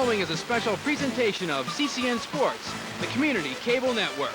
following is a special presentation of CCN Sports, the community cable network.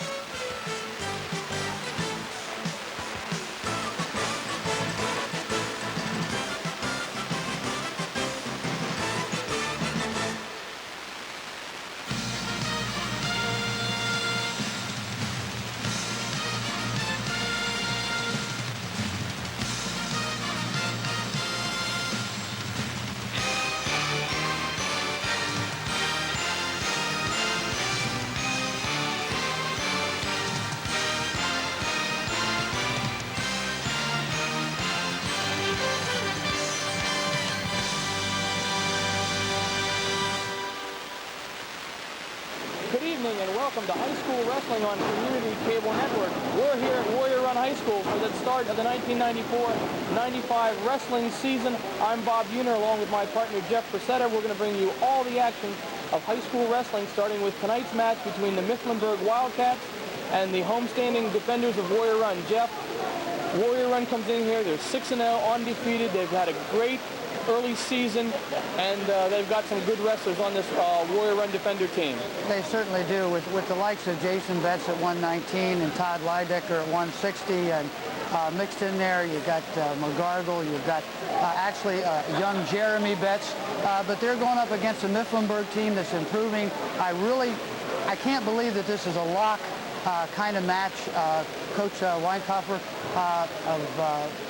Good evening and welcome to High School Wrestling on Community Cable Network. We're here at Warrior Run High School for the start of the 1994-95 wrestling season. I'm Bob Buhner along with my partner Jeff Bracetta. We're going to bring you all the action of high school wrestling, starting with tonight's match between the Mifflinburg Wildcats and the homestanding defenders of Warrior Run. Jeff, Warrior Run comes in here. They're 6-0, undefeated. They've had a great early season, and they've got some good wrestlers on this Warrior Run Defender team. They certainly do, with the likes of Jason Betts at 119 and Todd Leidecker at 160, and mixed in there you've got McGargle, you've got actually young Jeremy Betts, but they're going up against a Mifflinburg team that's improving. I can't believe that this is a lock kind of match. Coach Weinkoffer of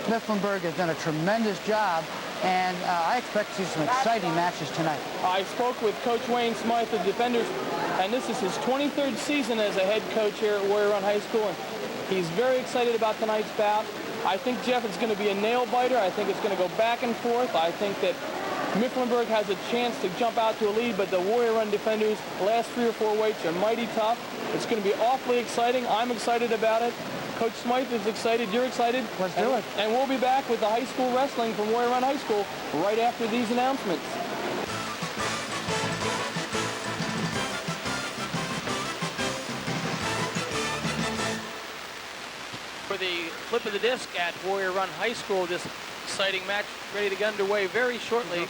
Mifflinburg has done a tremendous job, and I expect to see some exciting matches tonight. I spoke with Coach Wayne Smythe of Defenders, and this is his 23rd season as a head coach here at Warrior Run High School, and he's very excited about tonight's bout. I think, Jeff, it's going to be a nail-biter. I think it's going to go back and forth. I think that Mifflinburg has a chance to jump out to a lead, but the Warrior Run Defenders, last 3 or 4 weights, are mighty tough. It's going to be awfully exciting. I'm excited about it. Coach Smythe is excited. You're excited. Let's do it. And we'll be back with the high school wrestling from Warrior Run High School right after these announcements. For the flip of the disc at Warrior Run High School, this exciting match ready to get underway very shortly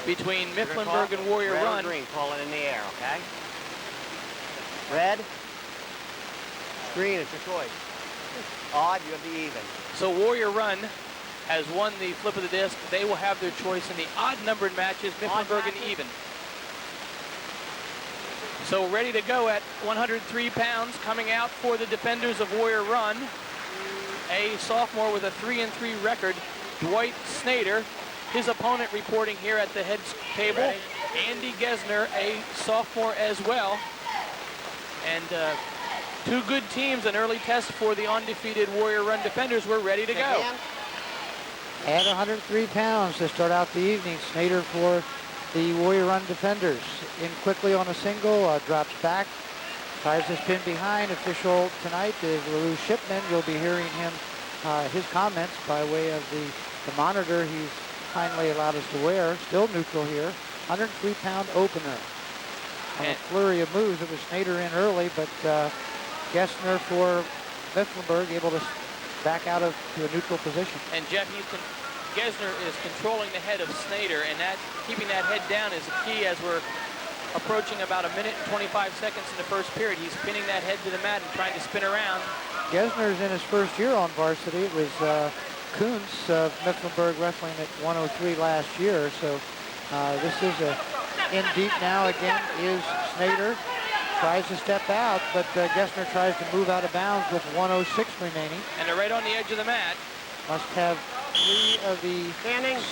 between Mifflinburg and Warrior Red Run. Or green, call it in the air, okay? Red, green, it's your choice. Odd, you have the even. So Warrior Run has won the flip of the disc. They will have their choice in the odd-numbered matches, Mifflinburg and even. So ready to go at 103 pounds, coming out for the defenders of Warrior Run, a sophomore with a 3-3 record, Dwight Snyder. His opponent reporting here at the head table, Andy Gesner, a sophomore as well. And two good teams, an early test for the undefeated Warrior Run Defenders. We're ready to go. At 103 pounds to start out the evening, Snyder for the Warrior Run Defenders. In quickly on a single, drops back, tries to spin behind. Official tonight is LaRue Shipman. You'll be hearing him, his comments by way of the monitor he's kindly allowed us to wear. Still neutral here. 103-pound opener. On a flurry of moves, it was Snyder in early, but Gesner for Mifflinburg able to back out to a neutral position. And Jeff, Gesner is controlling the head of Snyder, and keeping that head down is the key as we're approaching about 1 minute and 25 seconds in the first period. He's pinning that head to the mat and trying to spin around. Gesner's in his first year on varsity. It was Kuntz of Mifflinburg wrestling at 103 last year, so this is in deep now again is Snyder. Tries to step out, but Gesner tries to move out of bounds with 106 remaining. And they're right on the edge of the mat. Must have 3 of the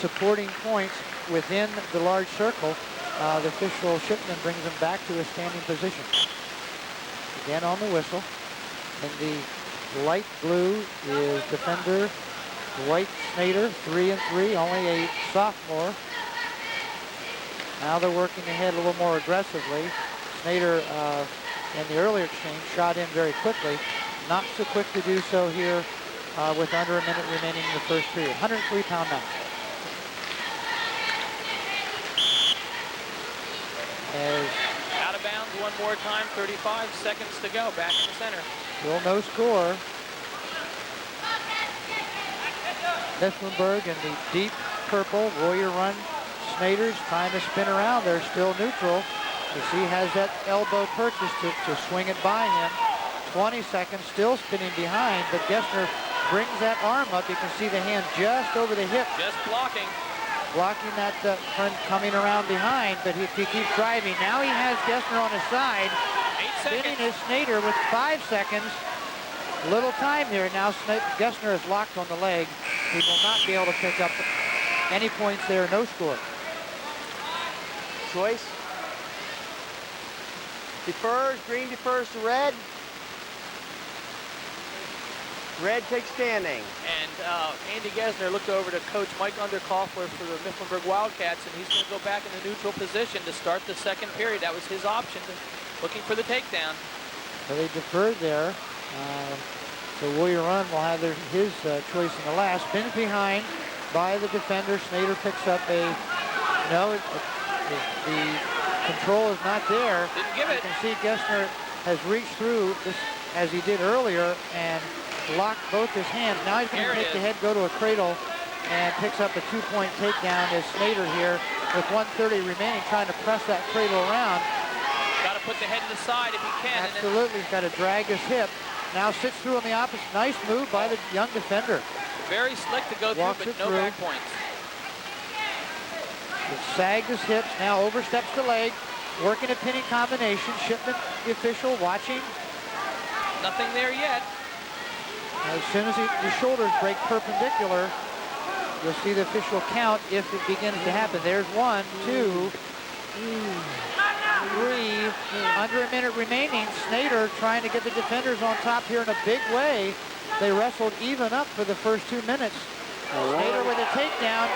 supporting points within the large circle. The official Shipman brings them back to a standing position. Again on the whistle. In the light blue is defender Dwight Snyder, 3-3, only a sophomore. Now they're working ahead a little more aggressively. Snyder, in the earlier exchange, shot in very quickly. Not so quick to do so here with under 1 minute remaining in the first period. 103-pound match. As out of bounds one more time, 35 seconds to go, back in the center. still no score. Mifflinburg in the deep purple, Warrior Run Snyder's trying to spin around. They're still neutral. You see he has that elbow purchase to swing it by him. 20 seconds, still spinning behind, but Gessner brings that arm up. You can see the hand just over the hip. Just blocking. Blocking that front coming around behind, but he keeps driving. Now he has Gessner on his side. 8 Spinning seconds. is Snyder with 5 seconds. Little time here. Now Gessner is locked on the leg. He will not be able to pick up any points there. No score. Choice. Defers. Green defers to red. Red takes standing. And Andy Gessner looked over to Coach Mike Underkoffler for the Mifflinburg Wildcats, and he's going to go back in the neutral position to start the second period. That was his option, looking for the takedown. So they deferred there. So Warrior Run will have his choice in the last. Spins behind by the defender. Snyder picks up a, no, the control is not there. Didn't give it. You can see Gessner has reached through this as he did earlier and locked both his hands. Now he's going to take the head, go to a cradle, and picks up a 2-point takedown as Snyder here with 1:30 remaining, trying to press that cradle around. Got to put the head to the side if he can. Absolutely, he's got to drag his hip. Now sits through on the opposite. Nice move by the young defender. Very slick to go Walks through, it but no through. back points. He sagged his hips, now oversteps the leg, working a pinning combination. Shipman, the official, watching. Nothing there yet. As soon as the shoulders break perpendicular, you'll see the official count if it begins to happen. There's 1, 2, 3, under a minute remaining. Snyder trying to get the defenders on top here in a big way. They wrestled even up for the first 2 minutes. Snyder with a takedown.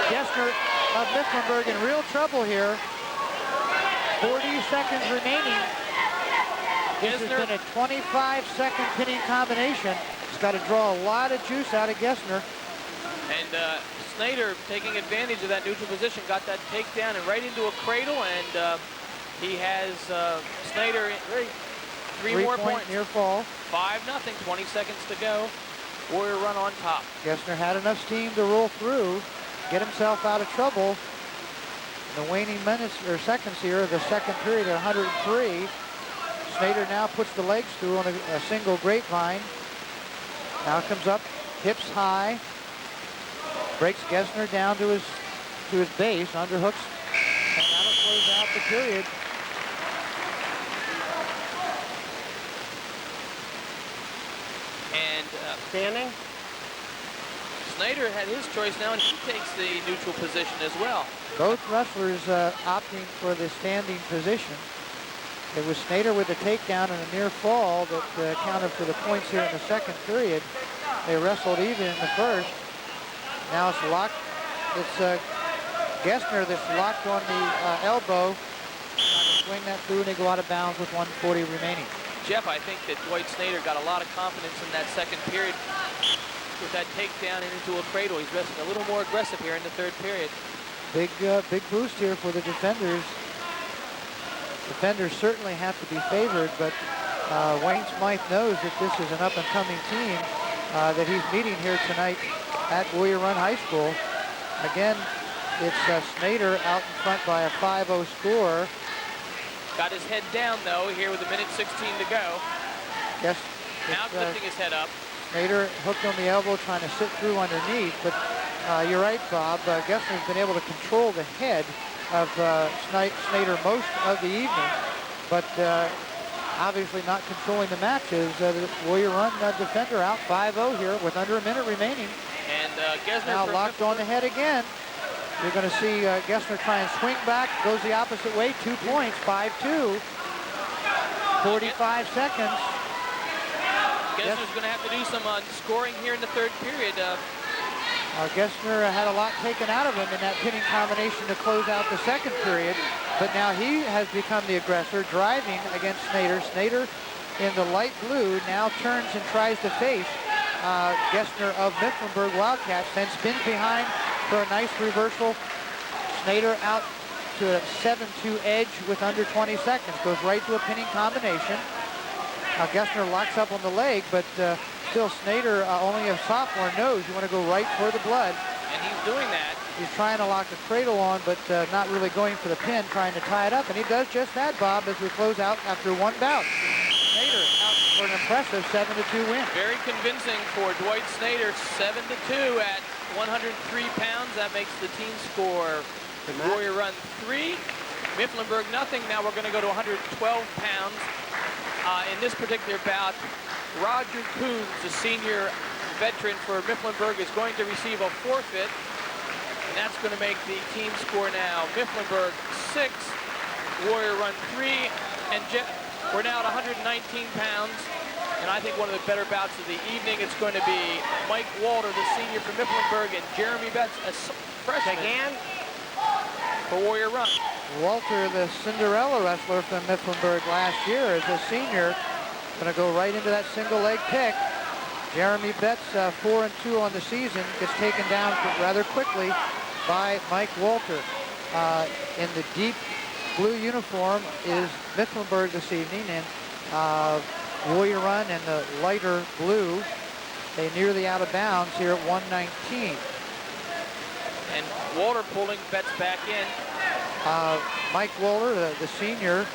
Gessner of Mifflinburg in real trouble here. 40 seconds remaining. This has been a 25-second pinning combination. He's got to draw a lot of juice out of Gessner. And Snyder taking advantage of that neutral position, got that takedown and right into a cradle, and he has Snyder 3 more points. Near fall. 5-0, 20 seconds to go. Warrior Run on top. Gessner had enough steam to roll through, get himself out of trouble. In the waning minutes or seconds here of the second period at 103. Snyder now puts the legs through on a single grapevine. Now comes up, hips high, breaks Gessner down to his base, underhooks, and that'll close out the period. And Standing. Snyder had his choice now, and he takes the neutral position as well. Both wrestlers opting for the standing position. It was Snyder with a takedown and a near fall that counted for the points here in the second period. They wrestled even in the first. Now it's locked. It's Gessner that's locked on the elbow. Swing that through and they go out of bounds with 1:40 remaining. Jeff, I think that Dwight Snyder got a lot of confidence in that second period with that takedown and into a cradle. He's wrestling a little more aggressive here in the third period. Big boost here for the defenders. Defenders certainly have to be favored, but Wayne Smythe knows that this is an up-and-coming team that he's meeting here tonight at Warrior Run High School. Again, it's Snyder out in front by a 5-0 score. Got his head down, though, here with 1:16 to go. Yes. Now lifting his head up. Snyder hooked on the elbow, trying to sit through underneath, but you're right, Bob. Gessner's been able to control the head of Snyder most of the evening, but obviously not controlling the matches. The Warrior Run defender out 5-0 here with under a minute remaining. And Gessner now locked on the head again. You're going to see Gessner try and swing back, goes the opposite way, 2 points, 5-2, 45 seconds. Gessner's going to have to do some scoring here in the third period. Gessner had a lot taken out of him in that pinning combination to close out the second period, but now he has become the aggressor, driving against Snyder. Snyder in the light blue now turns and tries to face Gessner of Mifflinburg Wildcats, then spins behind for a nice reversal. Snyder out to a 7-2 edge with under 20 seconds, goes right to a pinning combination. Now Gessner locks up on the leg, but still Snyder, only a sophomore, knows you want to go right for the blood. And he doing that. He's trying to lock the cradle on, but not really going for the pin, trying to tie it up. And he does just that, Bob, as we close out after one bout. Snyder out for an impressive 7-2 win. Very convincing for Dwight Snyder, 7-2 at 103 pounds. That makes the team score Warrior Run 3. Mifflinburg nothing. Now we're going to go to 112 pounds. In this particular bout, Roger Coons, the senior veteran for Mifflinburg, is going to receive a forfeit. And that's going to make the team score now Mifflinburg 6, Warrior Run 3. And we're now at 119 pounds. And I think one of the better bouts of the evening, it's going to be Mike Walter, the senior from Mifflinburg, and Jeremy Betts, a freshman, for Warrior Run. Walter, the Cinderella wrestler from Mifflinburg last year, is a senior. Going to go right into that single leg pick. Jeremy Betts, 4-2 on the season, gets taken down rather quickly by Mike Walter. In the deep blue uniform is Mifflinburg this evening, and Warrior Run in the lighter blue. They nearly out of bounds here at 119. And Walter pulling Betts back in. Mike Walter, the senior,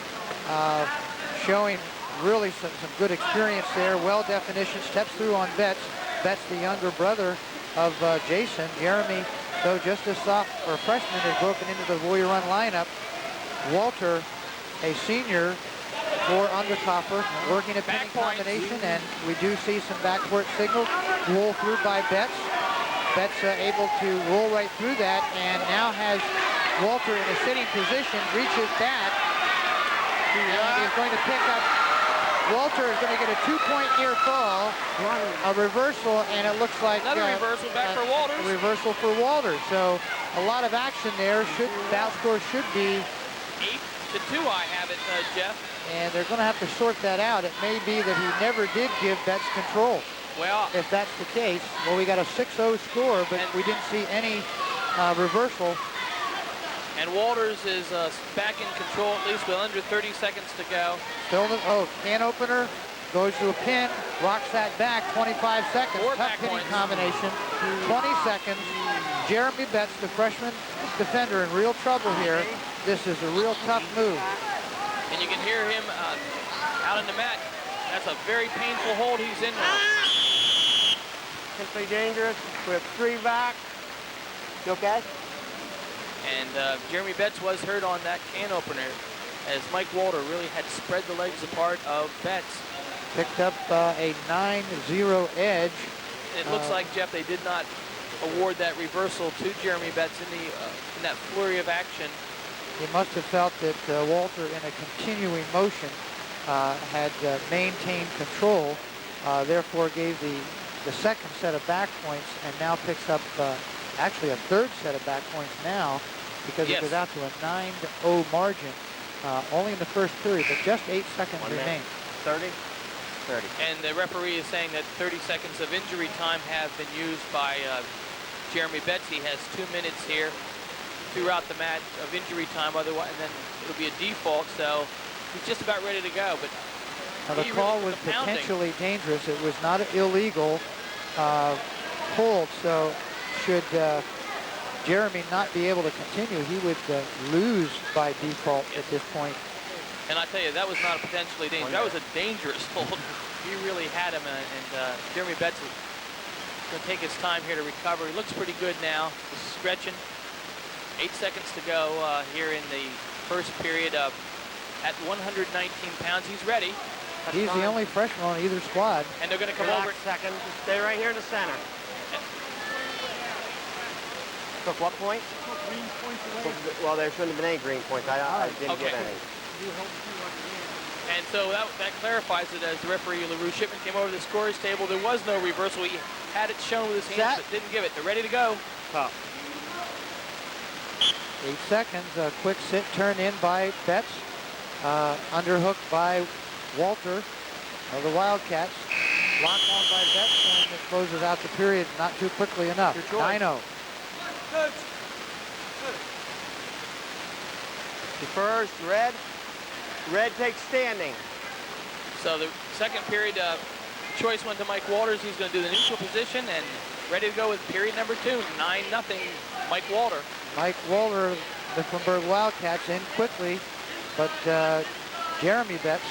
showing really some good experience there. Well definition, steps through on Betts. Betts, the younger brother of Jason. Jeremy, though just a sophomore or freshman, has broken into the Warrior Run lineup. Walter, a senior for Undercopper, working a pinning combination, and we do see some backcourt signals. Roll through by Betts. Betts able to roll right through that, and now has Walter in a sitting position, reaches back, and is going to pick up. Walter is going to get a 2-point near fall, a reversal, and it looks like another reversal back for Walters. A reversal for Walters. So a lot of action there. Bout score should be 8-2. I have it, Jeff. And they're going to have to sort that out. It may be that he never did give Betts control. Well, if that's the case, well, we got a 6-0 score, but we didn't see any reversal. And Walters is back in control, at least with under 30 seconds to go. Still, can opener, goes to a pin, rocks that back, 25 seconds. Tough pinning combination, 20 seconds. Jeremy Betts, the freshman defender, in real trouble here. This is a real tough move. And you can hear him out on the mat. That's a very painful hold he's in now. Simply dangerous with 3 back. You okay? And Jeremy Betts was hurt on that can opener, as Mike Walter really had spread the legs apart of Betts. Picked up a 9-0 edge. It looks like, Jeff, they did not award that reversal to Jeremy Betts in that flurry of action. He must have felt that Walter, in a continuing motion, had maintained control, therefore gave the second set of back points, and now picks up actually a third set of back points now, because it goes out to a 9-0 margin, only in the first period, but just 8 seconds remain. 30. And the referee is saying that 30 seconds of injury time have been used by Jeremy Betts. He has 2 minutes here throughout the match of injury time, otherwise, and then it'll be a default, so he's just about ready to go. But now the call was potentially dangerous. It was not an illegal hold, so should Jeremy not be able to continue, he would lose by default at this point. And I tell you, that was not a potentially dangerous. That was a dangerous hold. He really had him, and Jeremy Betts is going to take his time here to recover. He looks pretty good now. He's stretching. 8 seconds to go here in the first period. At 119 pounds, he's ready. He's the only freshman on either squad. And they're going to come over. Second. Stay right here in the center. Took what points? Green points away. Well, there shouldn't have been any green points. I didn't give any. And so that clarifies it, as the referee LaRue Shipman came over to the scorer's table. There was no reversal. He had it shown with his hands, but didn't give it. They're ready to go. 8 seconds. A quick sit turn in by Betts. Underhooked by Walter of the Wildcats. Lock on by Betts, and it closes out the period not too quickly enough. 9-0. Defers, red. Red takes standing. So the second period, choice went to Mike Walters. He's going to do the neutral position, and ready to go with period number 2, 9-0, Mike Walter. Mike Walter, Mifflinburg Wildcats in quickly, but Jeremy Betts,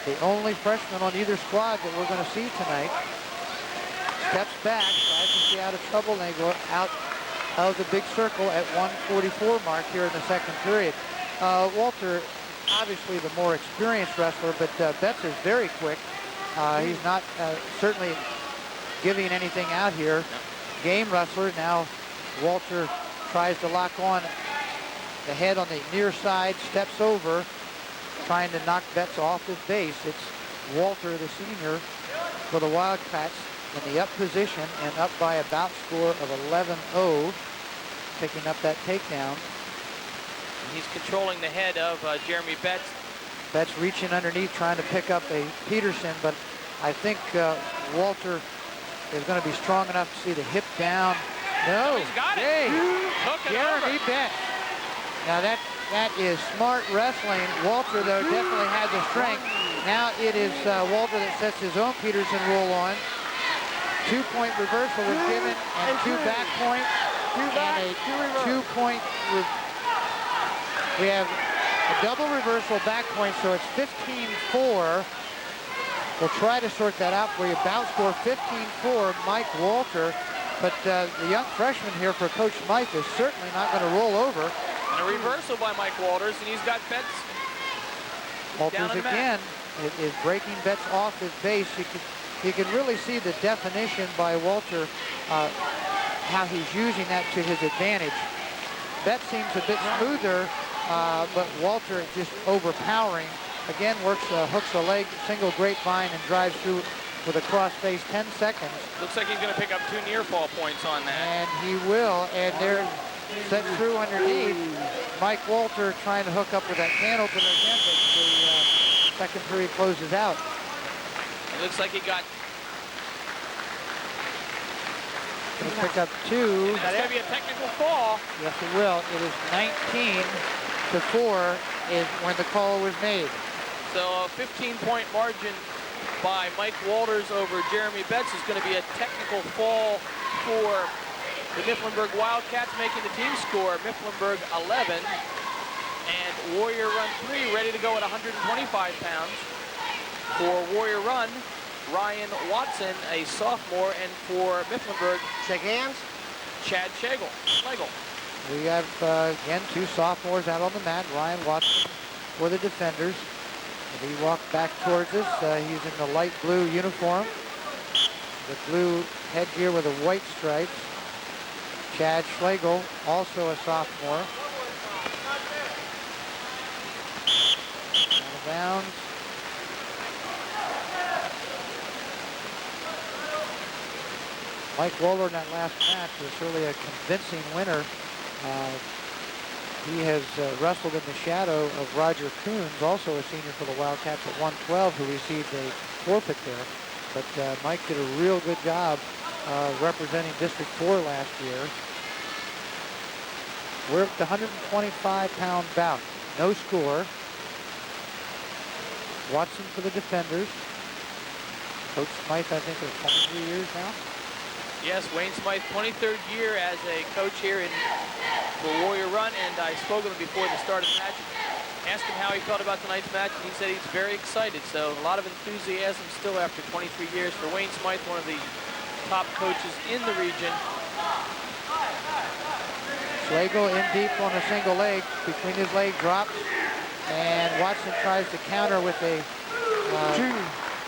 the only freshman on either squad that we're going to see tonight, steps back, tries to stay out of trouble, and they go out of the big circle at 1:44 mark here in the second period. Walter, obviously the more experienced wrestler, but Betts is very quick. He's not certainly giving anything out here. Game wrestler. Now Walter tries to lock on the head on the near side, steps over, trying to knock Betts off his base. It's Walter, the senior, for the Wildcats in the up position and up by a bout score of 11-0, picking up that takedown. He's controlling the head of Jeremy Betts. Betts reaching underneath, trying to pick up a Peterson, but I think Walter is going to be strong enough to see the hip down. No, he's got it. Hey, Took it Jeremy over. Betts. Now that is smart wrestling. Walter, though, definitely had the strength. Now it is Walter that sets his own Peterson roll on. 2-point reversal was given, and 2 back points, and a 2-point. We have a double reversal back point, so it's 15-4. We'll try to sort that out for you. Bout score 15-4, Mike Walter. But the young freshman here for Coach Mike is certainly not going to roll over. And a reversal by Mike Walters, and he's got Betts Walters down on the again is breaking Betts off his base. You can really see the definition by Walter, how he's using that to his advantage. Betts seems a bit smoother, but Walter just overpowering. Again, hooks a leg, single grapevine, and drives through with a cross face, 10 seconds. Looks like he's going to pick up 2 near fall points on that. And he will, and they're set through underneath. Mike Walter trying to hook up with that can opener again, but the second period closes out. It looks like he got... He'll pick up 2. That's going to be a technical fall. Yes, it will. It is 19-4 is when the call was made. So a 15-point margin by Mike Walters over Jeremy Betts is going to be a technical fall for the Mifflinburg Wildcats, making the team score Mifflinburg 11 and Warrior Run 3 ready to go at 125 pounds. For Warrior Run, Ryan Watson, a sophomore, and for Mifflinburg, Shake hands. Chad Schlegel. We have, again, 2 sophomores out on the mat. Ryan Watson for the defenders. He walked back towards us. He's in the light blue uniform, the blue headgear with the white stripes. Chad Schlegel, also a sophomore. Out of bounds. Mike Walter in that last match was really a convincing winner. He has wrestled in the shadow of Roger Coons, also a senior for the Wildcats at 112, who received a forfeit there. But Mike did a real good job representing District 4 last year. We're at the 125-pound bout. No score. Watson for the defenders. Coach Smythe, I think, is 23 years now. Yes, Wayne Smythe, 23rd year as a coach here for Warrior Run, and I spoke with him before the start of the match. Asked him how he felt about tonight's match, and he said he's very excited. So a lot of enthusiasm still after 23 years for Wayne Smythe, one of the top coaches in the region. Schlegel in deep on a single leg, between his leg drops, and Watson tries to counter with a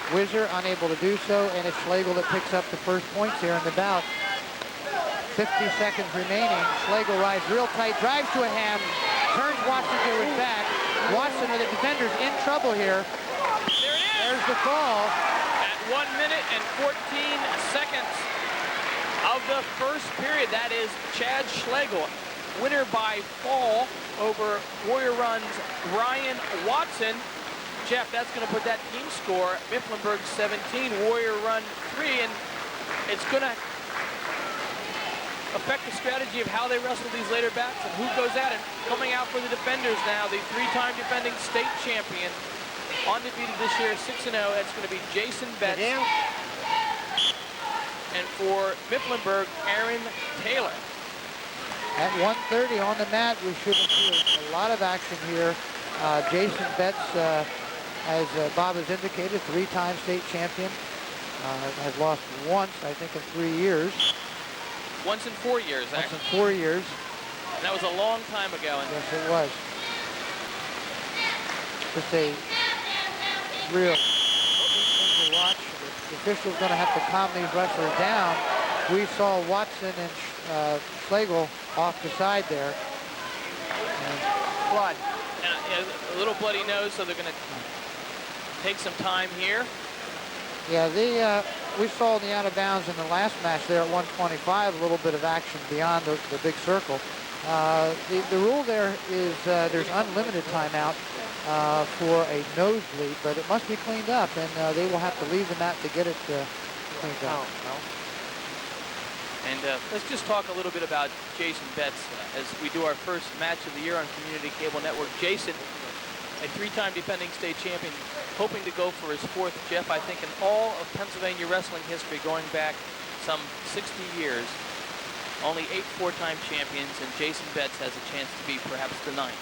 whizzer, unable to do so, and it's Schlegel that picks up the first points here in the bout. 50 seconds remaining. Schlegel rides real tight, drives to a half, turns Watson to his back. Watson with the defenders in trouble here. There it is. There's the fall. At 1 minute and 14 seconds of the first period, that is Chad Schlegel, winner by fall over Warrior Run's Ryan Watson. Jeff, that's going to put that team score, Mifflinburg 17, Warrior Run 3, and it's going to affect the strategy of how they wrestle these later bouts and who goes at it. Coming out for the defenders now, the 3-time defending state champion, undefeated this year, 6-0. That's going to be Jason Betts. And for Mifflinburg, Aaron Taylor. At 1:30 on the mat, we should see a lot of action here. Jason Betts, as Bob has indicated, 3-time state champion, has lost once, I think, in 3 years. Once in 4 years, Once in actually. 4 years. And that was a long time ago. Yes, it was. Just a real thing to watch. The official's going to have to calm these wrestlers down. We saw Watson and Schlegel off the side there. And Blood. And a little bloody nose, so they're going to take some time here. yeah, we saw in the out of bounds in the last match there at 125, a little bit of action beyond the big circle. The rule there is there's unlimited timeout for a nosebleed, but it must be cleaned up, and they will have to leave the mat to get it cleaned up. And let's just talk a little bit about Jason Betts as we do our first match of the year on Community Cable Network. Jason, a 3-time defending state champion, hoping to go for his 4th, Jeff, I think, in all of Pennsylvania wrestling history, going back some 60 years. Only 8 4-time champions, and Jason Betts has a chance to be perhaps the 9th.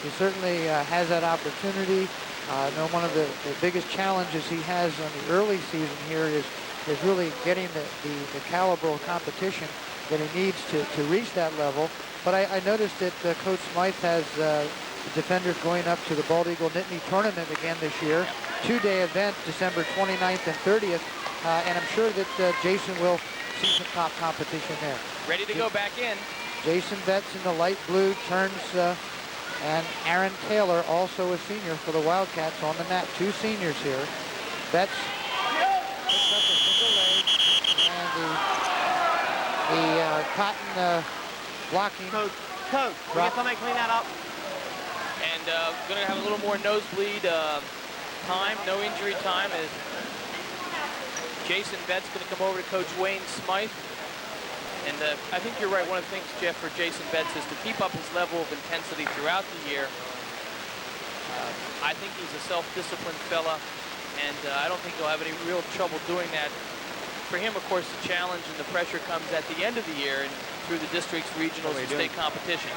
He certainly has that opportunity. I know one of the biggest challenges he has on the early season here is really getting the caliber of competition that he needs to reach that level. But I noticed that Coach Smythe has the defenders going up to the Bald Eagle Nittany Tournament again this year. 2-day event, December 29th and 30th. And I'm sure that Jason will see some top competition there. Ready to go back in. Jason Betts in the light blue turns, and Aaron Taylor, also a senior for the Wildcats, on the mat. 2 seniors here. Betts picks up a single leg, and the cotton blocking. Coach, we get somebody clean that up. And going to have a little more nosebleed time, no injury time, as Jason Betts going to come over to Coach Wayne Smythe. And I think you're right. One of the things, Jeff, for Jason Betts is to keep up his level of intensity throughout the year. I think he's a self-disciplined fella, and I don't think he'll have any real trouble doing that. For him, of course, the challenge and the pressure comes at the end of the year and through the district's, regionals, and state competition.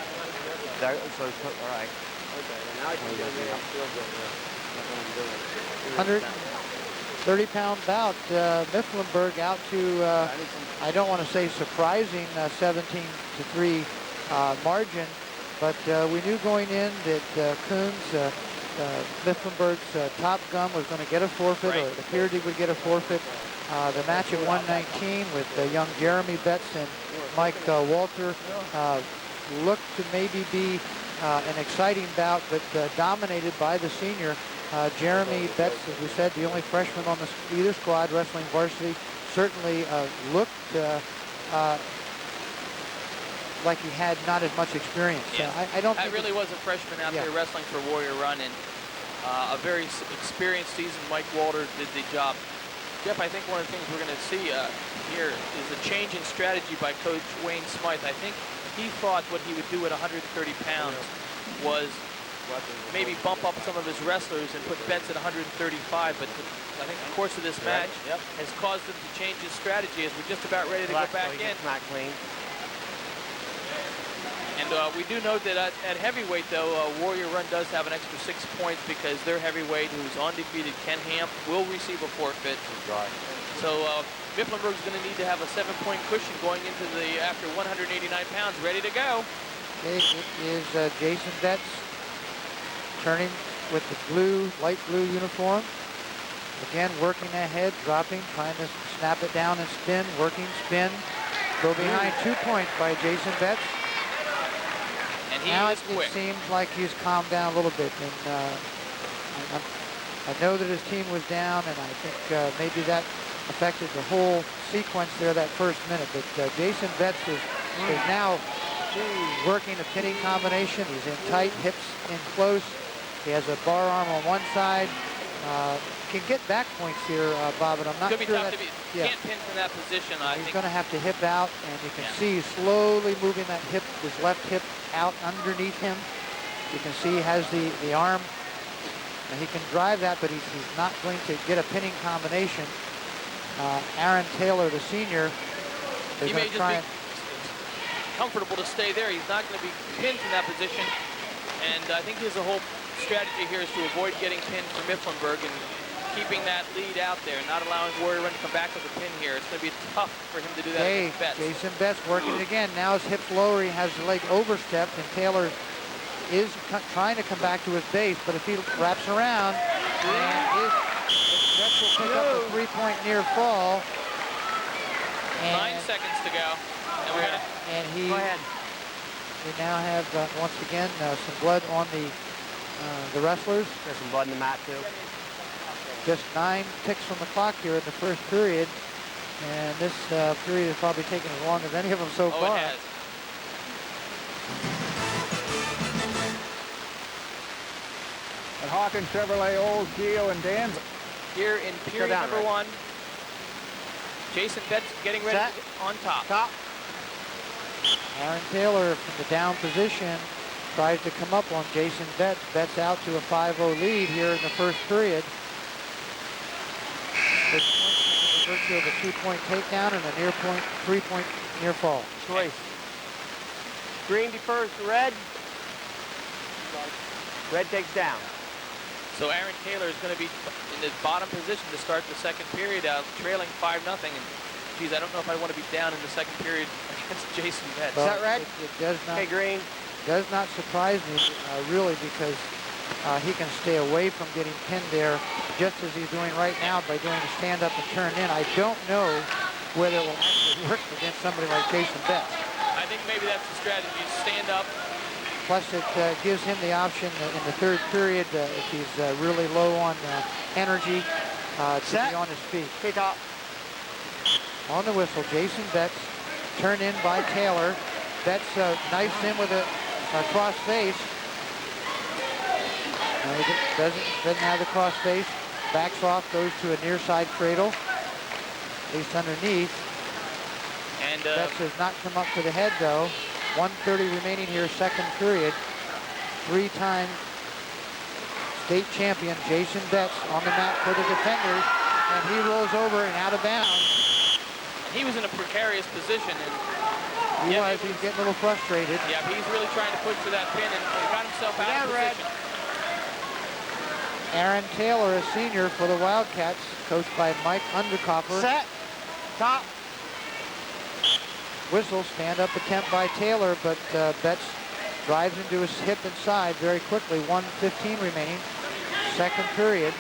All right. Okay, now I can get it. Feel good. That's what I'm doing. 130-pound bout. Mifflinburg out to, I don't want to say surprising, 17-3 margin, but we knew going in that Coons, Mifflinburg's top gun, was going to get a forfeit, or it appeared he would get a forfeit. The match at 119 with young Jeremy Betts and Mike Walter looked to maybe be an exciting bout, but dominated by the senior. Jeremy Betts, as we said, the only freshman on either squad wrestling varsity, certainly looked like he had not as much experience. Yeah. I don't think that really was a freshman out there wrestling for Warrior Run, and a very experienced season. Mike Walter did the job. Jeff, I think one of the things we're going to see here is a change in strategy by Coach Wayne Smythe. I think he thought what he would do at 130 pounds was maybe bump up some of his wrestlers and put Betts at 135, but I think the course of this match has caused him to change his strategy as we're just about ready to go back in. Not clean. And we do note that at heavyweight, though, Warrior Run does have an extra 6 points because their heavyweight, who's undefeated, Ken Hamp, will receive a forfeit. So Mifflinburg's going to need to have a 7-point cushion going into the after 189 pounds, ready to go. It is Jason Betts turning with the light blue uniform. Again, working ahead, dropping, trying to snap it down and spin, working, spin. Go behind, 2 points by Jason Betts. And he now is quick. It seems like he's calmed down a little bit. And I know that his team was down, and I think maybe that affected the whole sequence there that first minute. But Jason Betts is now working a pinning combination. He's in tight, hips in close. He has a bar arm on one side. Can get back points here, Bob, and I'm not sure that yeah. Can't pin from that position. He's going to have to hip out, and you can see he's slowly moving that hip, his left hip out underneath him. You can see he has the arm, and he can drive that, but he's not going to get a pinning combination. Aaron Taylor, the senior, is He going may to try just be comfortable to stay there. He's not going to be pinned from that position. And I think his whole strategy here is to avoid getting pinned for Mifflinburg and keeping that lead out there, not allowing Warrior Run to come back with a pin here. It's going to be tough for him to do that against Betts. Jason Betts working it again. Now his hips lower. He has the leg overstepped, and Taylor is trying to come back to his base, but if he wraps around, and Betts will pick up a three-point near fall. And 9 seconds to go. And Go ahead. we now have, once again, some blood on the wrestlers. There's some blood in the mat, too. Just 9 ticks from the clock here in the first period. And this period has probably taken as long as any of them so far. It has. And Hawkins, Chevrolet, Olds, Geo, and Dan's. Here in period down, number Red. 1, Jason Betts getting ready Set. to get on top. Aaron Taylor from the down position tries to come up on Jason Betts. Betts out to a 5-0 lead here in the first period. This point is the virtue of a 2-point takedown and a near point, 3-point near fall. Choice. Green defers to red. Red takes down. So Aaron Taylor is going to be in the bottom position to start the second period out, trailing 5-0. And geez, I don't know if I want to be down in the second period against Jason Betts. Well, that red? It does not. Okay, green. Does not surprise me, really, because he can stay away from getting pinned there, just as he's doing right now by doing the stand up and turn in. I don't know whether it will actually work against somebody like Jason Betts. I think maybe that's the strategy, stand up. Plus, it gives him the option in the third period, if he's really low on energy, to be on his feet. Okay, top. On the whistle, Jason Betts, turned in by Taylor. Betts knifes in with a cross face. No, he doesn't have the cross face. Backs off, goes to a near side cradle, at least underneath. And Betts has not come up to the head, though. 1:30 remaining here, second period. 3-time state champion Jason Betts on the mat for the defenders, and he rolls over and out of bounds. he was in a precarious position. And He was getting a little frustrated. yeah, he's really trying to push for that pin and got himself out of position. Aaron Taylor, a senior for the Wildcats, coached by Mike Underkoffer. Set. Top. Whistle, stand-up attempt by Taylor, but Betts drives into his hip inside very quickly. 1:15 remaining, second period.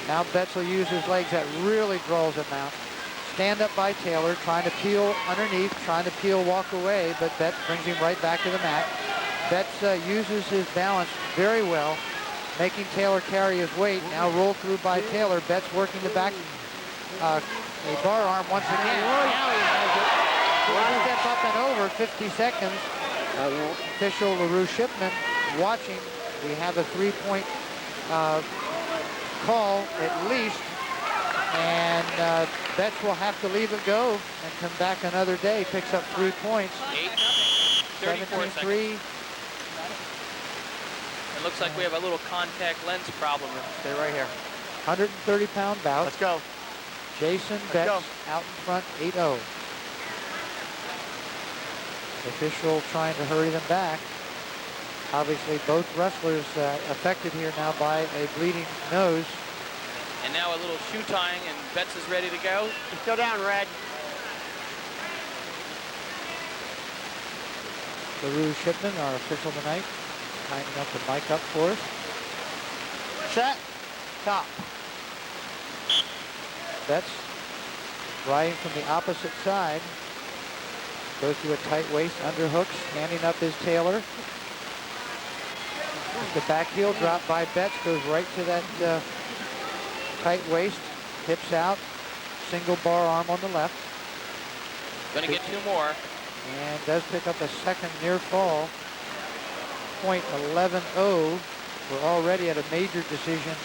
Now Betts will use his legs. That really draws him out. Stand up by Taylor, trying to peel underneath, trying to peel, walk away, but Betts brings him right back to the mat. Betts uses his balance very well, making Taylor carry his weight. Now roll through by Taylor. Betts working the back, a bar arm once again. Now he has it. One step up and over, 50 seconds. Official LaRue Shipman watching. We have a 3-point call at least. And Betts will have to leave it go and come back another day. Picks up 3 points. 8-0, 34 seconds. 17-3. It looks like we have a little contact lens problem. Stay right here. 130-pound bout. Let's go. Jason Betts out in front, 8-0. Official trying to hurry them back. Obviously, both wrestlers affected here now by a bleeding nose. And now a little shoe tying, and Betts is ready to go. He's still down, red. LaRue Shipman, our official tonight, kind enough to mic up for us. Set. Top. Betts riding from the opposite side. Goes to a tight waist, underhooks, standing up is Taylor. The back heel drop by Betts goes right to that tight waist, hips out, single bar arm on the left. Going to get 2 more. And does pick up a second near fall. Point 11-0. We're already at a major decision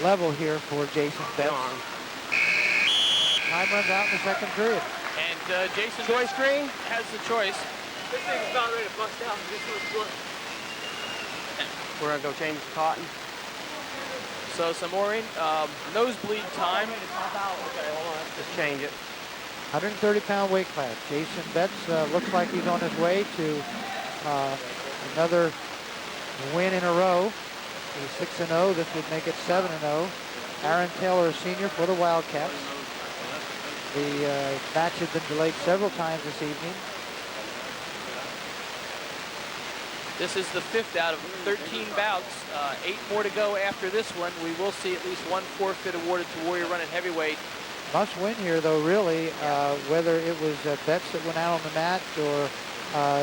level here for Jason Betts. Time runs out in the second period. And Jason Choice green. has the choice. This thing is about ready to bust out. This one's blood. We're going to go change the cotton. So some more nosebleed time. Okay, hold on. Just change it. 130-pound weight class. Jason Betts looks like he's on his way to another win in a row. He's 6-0. This would make it 7-0. Aaron Taylor, a senior for the Wildcats. The match has been delayed several times this evening. This is the 5th out of 13 bouts. 8 more to go after this one. We will see at least one forfeit awarded to Warrior Run at heavyweight. Must win here, though, really, whether it was Betts that went out on the mat or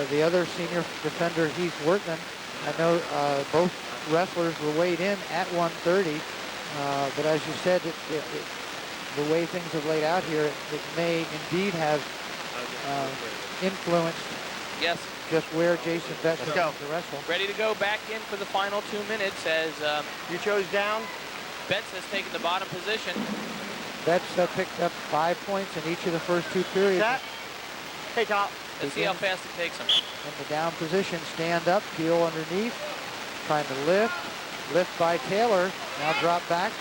the other senior defender, Heath Wortman. I know both wrestlers were weighed in at 130, but as you said, the way things have laid out here, it may indeed have influenced Yes. just where Jason Betts is go. to wrestle. Ready to go back in for the final 2 minutes as You chose down. Betts has taken the bottom position. Betts picked up 5 points in each of the first 2 periods. Set. Hey, top. Let's see how fast it takes him. In the down position, stand up, heel underneath, trying to lift. Lift by Taylor, now drop back.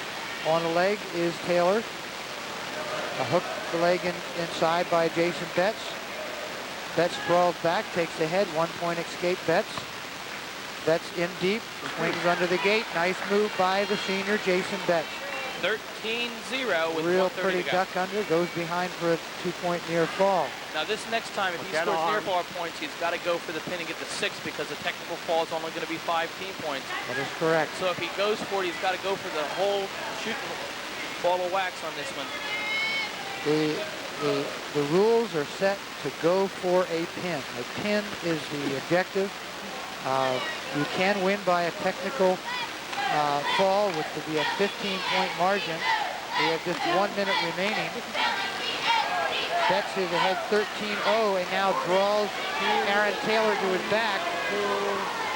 On the leg is Taylor. A hook the leg inside by Jason Betts. Betts sprawls back, takes the head, 1 point escape Betts. Betts in deep, swings under the gate. Nice move by the senior Jason Betts. 13-0 with Real 1:30 pretty to go. duck under, goes behind for a 2-point near fall. Now this next time, if he Okay, scores no near harm. fall points, he's got to go for the pin and get the 6 because the technical fall is only going to be 5 team points. That is correct. So if he goes for it, he's got to go for the whole shooting ball of wax on this one. The rules are set to go for a pin. A pin is the objective. You can win by a technical fall, which would be a 15-point margin. We have just 1 minute remaining. Betts is ahead 13-0 and now draws Aaron Taylor to his back.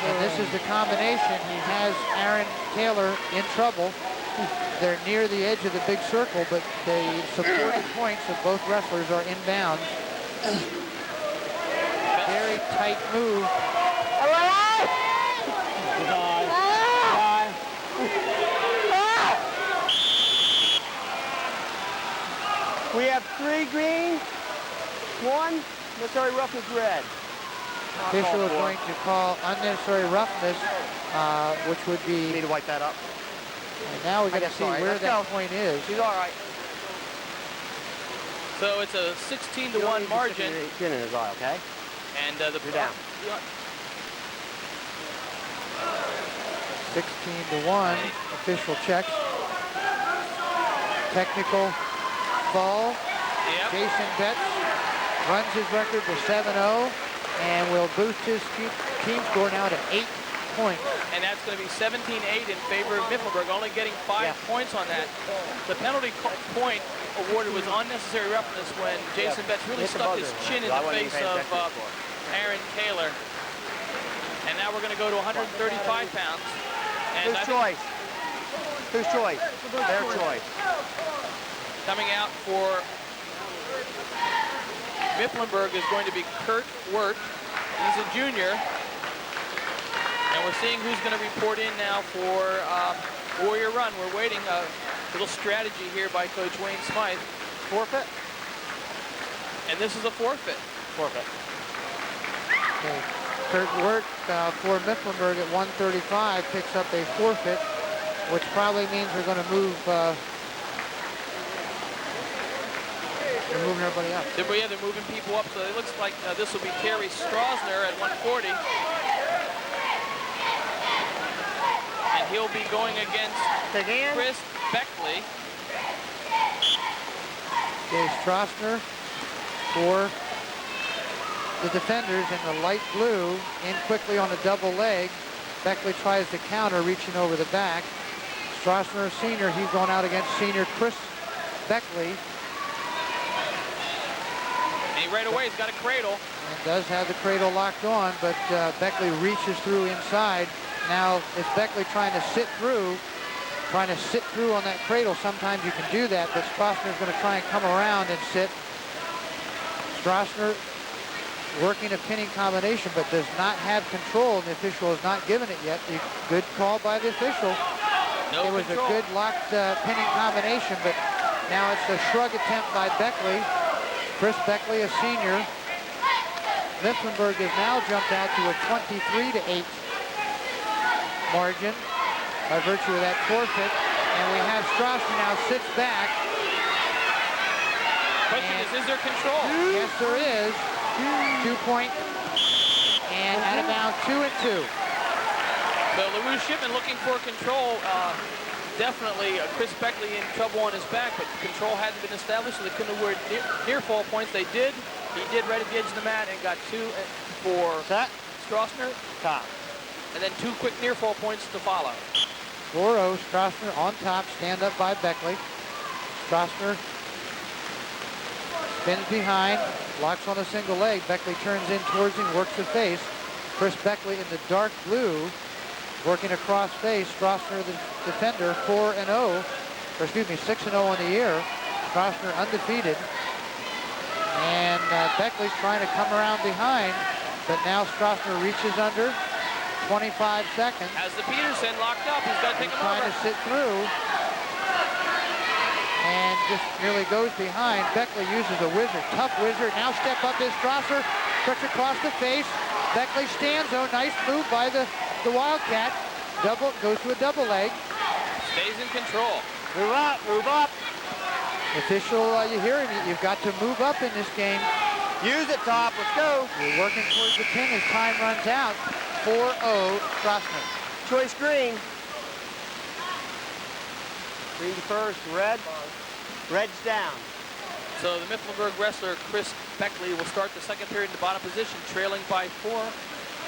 And this is the combination. He has Aaron Taylor in trouble. They're near the edge of the big circle, but the supporting points of both wrestlers are inbounds. Very tight move. We have 3 green, 1 necessary roughness red. Official is going to call unnecessary roughness, which would You need be, to wipe that up. and now we're going to guess see so, right? where Let's that go. point is. She's all right. So it's a 16-1 margin. Pin in his eye, okay? And the You're down. 16-1, official checks. Technical fall. Yep. Jason Betts runs his record to 7-0 and will boost his team score now to 8 points. And that's going to be 17-8 in favor of Mifflinburg, only getting 5 points on that. The penalty point awarded was unnecessary roughness when Jason Betts really Hit the stuck his buzzer. chin in I the wasn't face even paying of attention before. Aaron Taylor. And now we're going to go to 135 pounds. And Whose choice? Whose choice? Their choice. coming out for Mifflinburg is going to be Kurt Wirt. He's a junior. And we're seeing who's going to report in now for Warrior Run. We're waiting a little strategy here by Coach Wayne Smythe. Forfeit? And this is a forfeit. Forfeit. Okay. Kurt Wirt for Mifflinburg at 135 picks up a forfeit, which probably means we're going to move. They're moving everybody up. They're moving people up, so it looks like this will be Terry Strasner at 140. And he'll be going against Chris Beckley. Okay, Strasner for the defenders in the light blue, in quickly on a double leg. Beckley tries to counter, reaching over the back. Strasner, senior, he's going out against senior Chris Beckley. And right away, he's got a cradle. And does have the cradle locked on, but Beckley reaches through inside. Now, it's Beckley trying to sit through on that cradle. Sometimes you can do that, but Strasner's going to try and come around and sit. Strasner working a pinning combination, but does not have control, and the official has not given it yet. Good call by the official. It was a good locked pinning combination, but now it's a shrug attempt by Beckley. Chris Beckley, a senior. Mifflinburg has now jumped out to a 23-8 margin by virtue of that forfeit. And we have Strasser now sits back. Question is there control? Yes, there is. 2 point. And out of bounds, 2 and 2. So LaRue Shipman looking for control. Definitely Chris Beckley in trouble on his back, but control hadn't been established, so they couldn't award near fall points. They did. He did right at the edge of the mat and got 2 for Strasser. Top. And then 2 quick near fall points to follow. 4-0, Strasser on top, stand up by Beckley. Strasser spins behind, locks on a single leg. Beckley turns in towards him, works the face. Chris Beckley in the dark blue, working across face. Strasser, the defender, 4-0, or excuse me, 6-0 on the year. Strasser undefeated. And Beckley's trying to come around behind, but now Strasser reaches under. 25 seconds. Has the Peterson locked up. He's got to take him over. Trying to sit through. And just nearly goes behind. Beckley uses a whizzer, tough whizzer. Now step up is Strasser. Cuts across the face. Beckley stands though. Nice move by the Wildcat. Double, goes to a double leg. Stays in control. Move up, move up. Official, you hear him. You've got to move up in this game. Use it, Top. Let's go. You're working towards the pin as time runs out. 4-0, Strasser. Choice green. Green first, red. Red's down. So the Mifflinburg wrestler Chris Beckley will start the second period in the bottom position, trailing by 4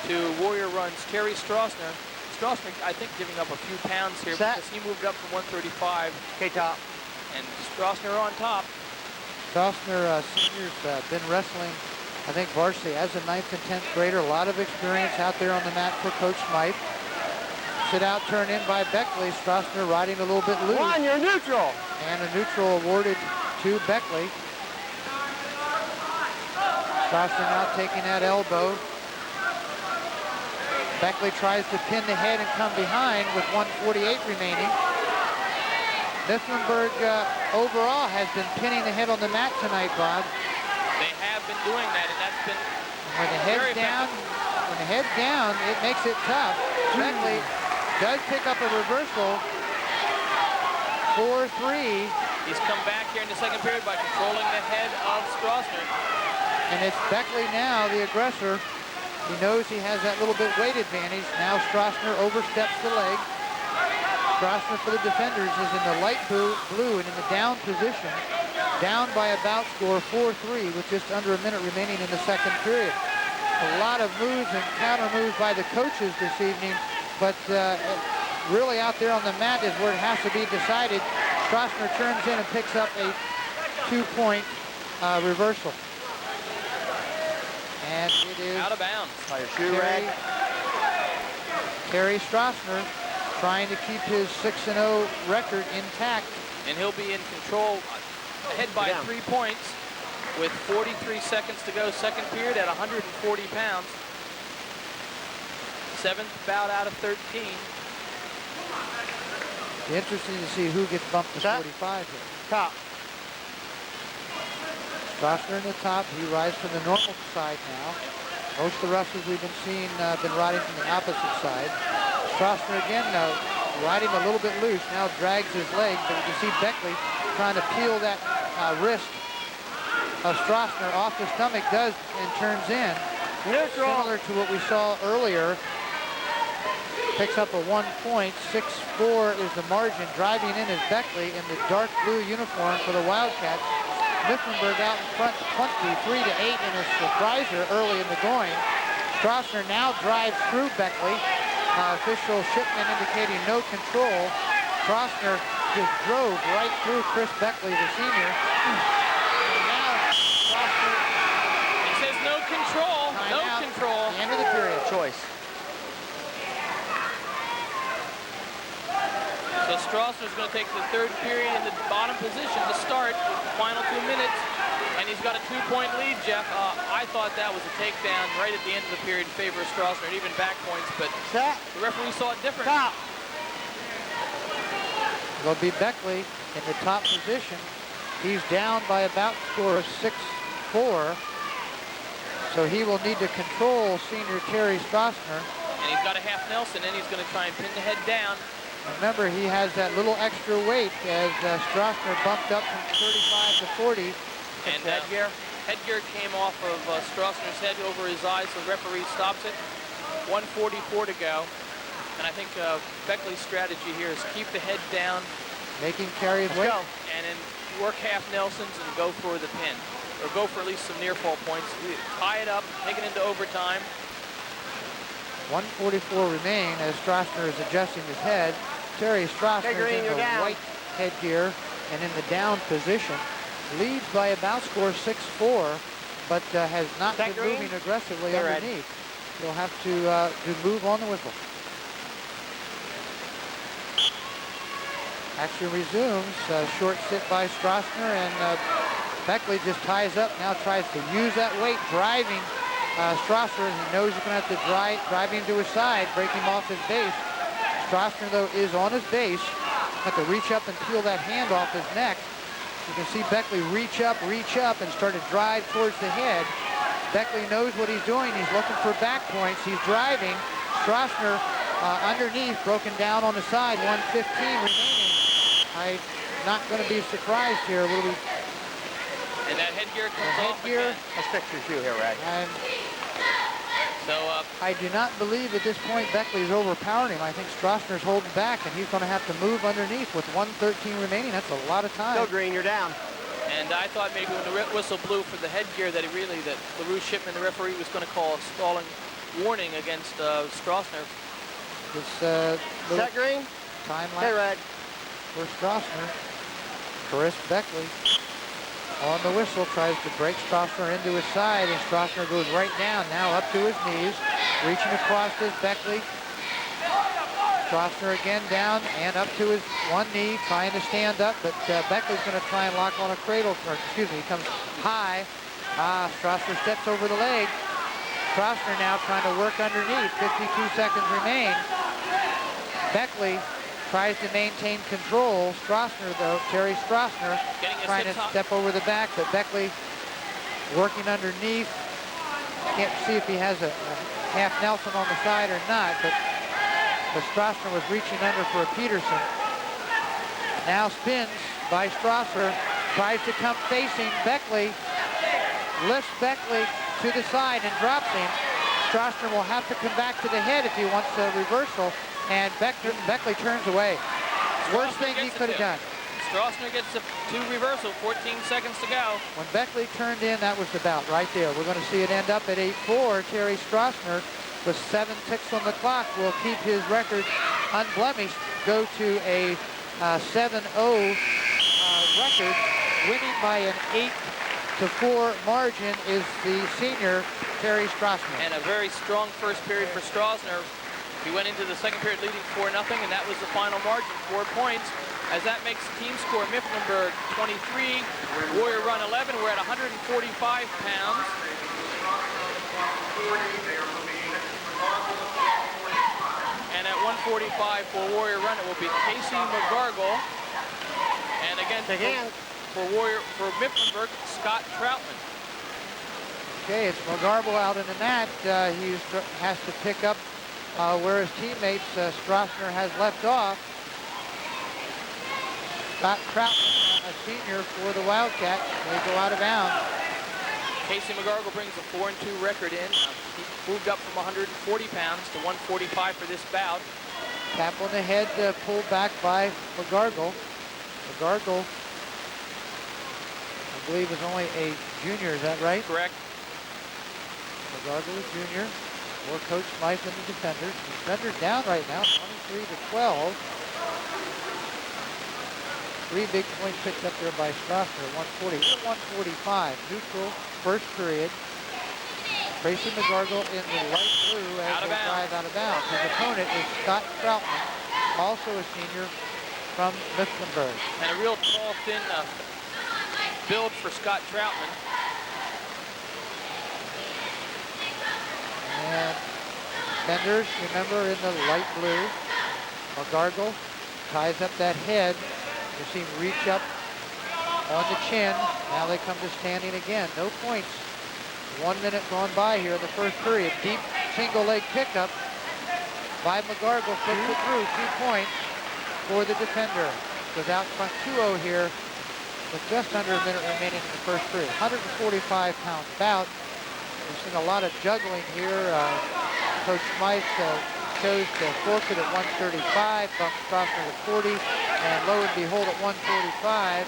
to Warrior Run's Terry Strasser. Strasser, I think, giving up a few pounds here because he moved up from 135. Okay, Top. And Strasser on top. Strasser, seniors, been wrestling, I think, varsity as a 9th and 10th grader. A lot of experience out there on the mat for Coach Smythe. Sit out, turn in by Beckley. Strasser riding a little bit loose. One, you're neutral. And a neutral awarded to Beckley. Strasser now taking that elbow. Beckley tries to pin the head and come behind with 1:48 remaining. Mifflinburg overall has been pinning the head on the mat tonight, Bob. They have been doing that, and that's been when the head's down, it makes it tough. Beckley does pick up a reversal. 4-3. He's come back here in the second period by controlling the head of Strasser. And it's Beckley now, the aggressor. He knows he has that little bit weight advantage. Now Strasser oversteps the leg. Strasser for the defenders is in the light blue and in the down position. Down by a bout score 4-3 with just under a minute remaining in the second period. A lot of moves and counter moves by the coaches this evening, but really out there on the mat is where it has to be decided. Strasser turns in and picks up a 2-point reversal. And it is out of bounds. By your shoe, Red. Terry Strasser trying to keep his 6-0 record intact. And he'll be in control, ahead by 3 points with 43 seconds to go, second period at 140 pounds. 7th bout out of 13. Be interesting to see who gets bumped to 45 here. Top. Strasser in the top. He rides from the normal side now. Most of the wrestlers we've been seeing been riding from the opposite side. Strasser again riding a little bit loose. Now drags his leg, but you can see Beckley trying to peel that wrist of Strasser off the stomach, does, and turns in. Neutral. Similar to what we saw earlier. Picks up a 1 point. 6-4 is the margin. Driving in is Beckley in the dark blue uniform for the Wildcats. Mifflinburg out in front 23-8 in a surpriser early in the going. Strasser now drives through Beckley. Official Shipman indicating no control. Strasser just drove right through Chris Beckley, the senior. And now Strasser... He says no control, no control. The end of the period. Choice. So Strasser's going to take the third period in the bottom position to start with the final 2 minutes. And he's got a 2-point lead, Jeff. I thought that was a takedown right at the end of the period in favor of Strasser and even back points, but the referee saw it different. Top. It'll be Beckley in the top position. He's down by about score of 6-4. So he will need to control senior Terry Strassner. And he's got a half Nelson, and he's going to try and pin the head down. Remember, he has that little extra weight as Strassner bumped up from 35 to 40. And headgear came off of Strassner's head over his eyes. The referee stops it. 1:44 to go. And I think Beckley's strategy here is keep the head down. Making carry his weight. And then work half Nelsons and go for the pin. Or go for at least some near fall points. Tie it up, take it into overtime. 1:44 remain as Strassner is adjusting his head. Terry Strassner is in the white headgear and in the down position. Leads by about score 6-4, but has not been moving aggressively underneath. He'll have to move on the whistle. Action resumes. Short sit by Strassner, and Beckley just ties up. Now tries to use that weight, driving Strassner, as he knows he's going to have to drive him to his side, break him off his base. Strassner, though, is on his base. Have to reach up and peel that hand off his neck. You can see Beckley reach up, and start to drive towards the head. Beckley knows what he's doing. He's looking for back points. He's driving. Strassner underneath, broken down on the side. 1:15 remaining. I'm not going to be surprised here. Will we? And that headgear comes off again. Let's fix your shoe here, Red. So I do not believe at this point Beckley's overpowering him. I think Strassner's holding back, and he's going to have to move underneath with 1:13 remaining. That's a lot of time. Go Green, you're down. And I thought maybe when the whistle blew for the headgear that LaRue Shipman, the referee, was going to call a stalling warning against Strassner. This Set Green. Time Hey, Red. for Strassner. Chris Beckley on the whistle tries to break Strassner into his side, and Strassner goes right down, now up to his knees, reaching across his Beckley. Strassner again down and up to his one knee, trying to stand up, but Beckley's going to try and lock on a cradle, or excuse me, he comes high. Strassner steps over the leg. Strassner now trying to work underneath. 52 seconds remain. Beckley tries to maintain control. Strassner, though, Terry Strassner, trying to step over the back, but Beckley working underneath. Can't see if he has a half Nelson on the side or not, but Strassner was reaching under for a Peterson. Now spins by Strassner, tries to come facing Beckley, lifts Beckley to the side and drops him. Strassner will have to come back to the head if he wants a reversal, and Beckley turns away. Worst thing he could have done. Strassner gets a 2 reversal, 14 seconds to go. When Beckley turned in, that was the bout right there. We're going to see it end up at 8-4. Terry Strassner, with 7 ticks on the clock, will keep his record unblemished, go to a 7-0 record. Winning by an 8-4 margin is the senior Terry Strassner. And a very strong first period for Strassner. He went into the second period leading 4-0, and that was the final margin, 4 points. As that makes team score Mifflinburg 23, Warrior Run 11. We're at 145 pounds. And at 145 for Warrior Run, it will be Casey McGargle. And again, for Mifflinburg, Scott Troutman. Okay, it's McGarble out in the mat. He has to pick up where his teammates Strassner has left off. Scott Troutman, a senior for the Wildcats. They go out of bounds. Casey McGargle brings a 4-2 record in. He moved up from 140 pounds to 145 for this bout. Tap on the head, pulled back by McGargle. McGargle, I believe, is only a junior. Is that right? Correct. McGargle is junior. For Coach Smythe and the defenders. Defenders down right now, 23-12. 3 big points picked up there by Strassner, 140 to 145. Neutral, first period. Tracy McGargle in the light blue as they drive out of bounds. His opponent is Scott Troutman, also a senior from Mifflinburg. And a real tall, thin build for Scott Troutman. And defenders, remember, in the light blue. McGargle ties up that head. You see him reach up on the chin. Now they come to standing again. No points. 1 minute gone by here in the first period. Deep single leg pickup by McGargle. Flips it through. 2 points for the defender. Goes out front 2-0 here with just under a minute remaining in the first period. 145-pound bout. We've seen a lot of juggling here. Coach Smythe chose to forfeit at 135, bumped Crossman at 40, and lo and behold at 145,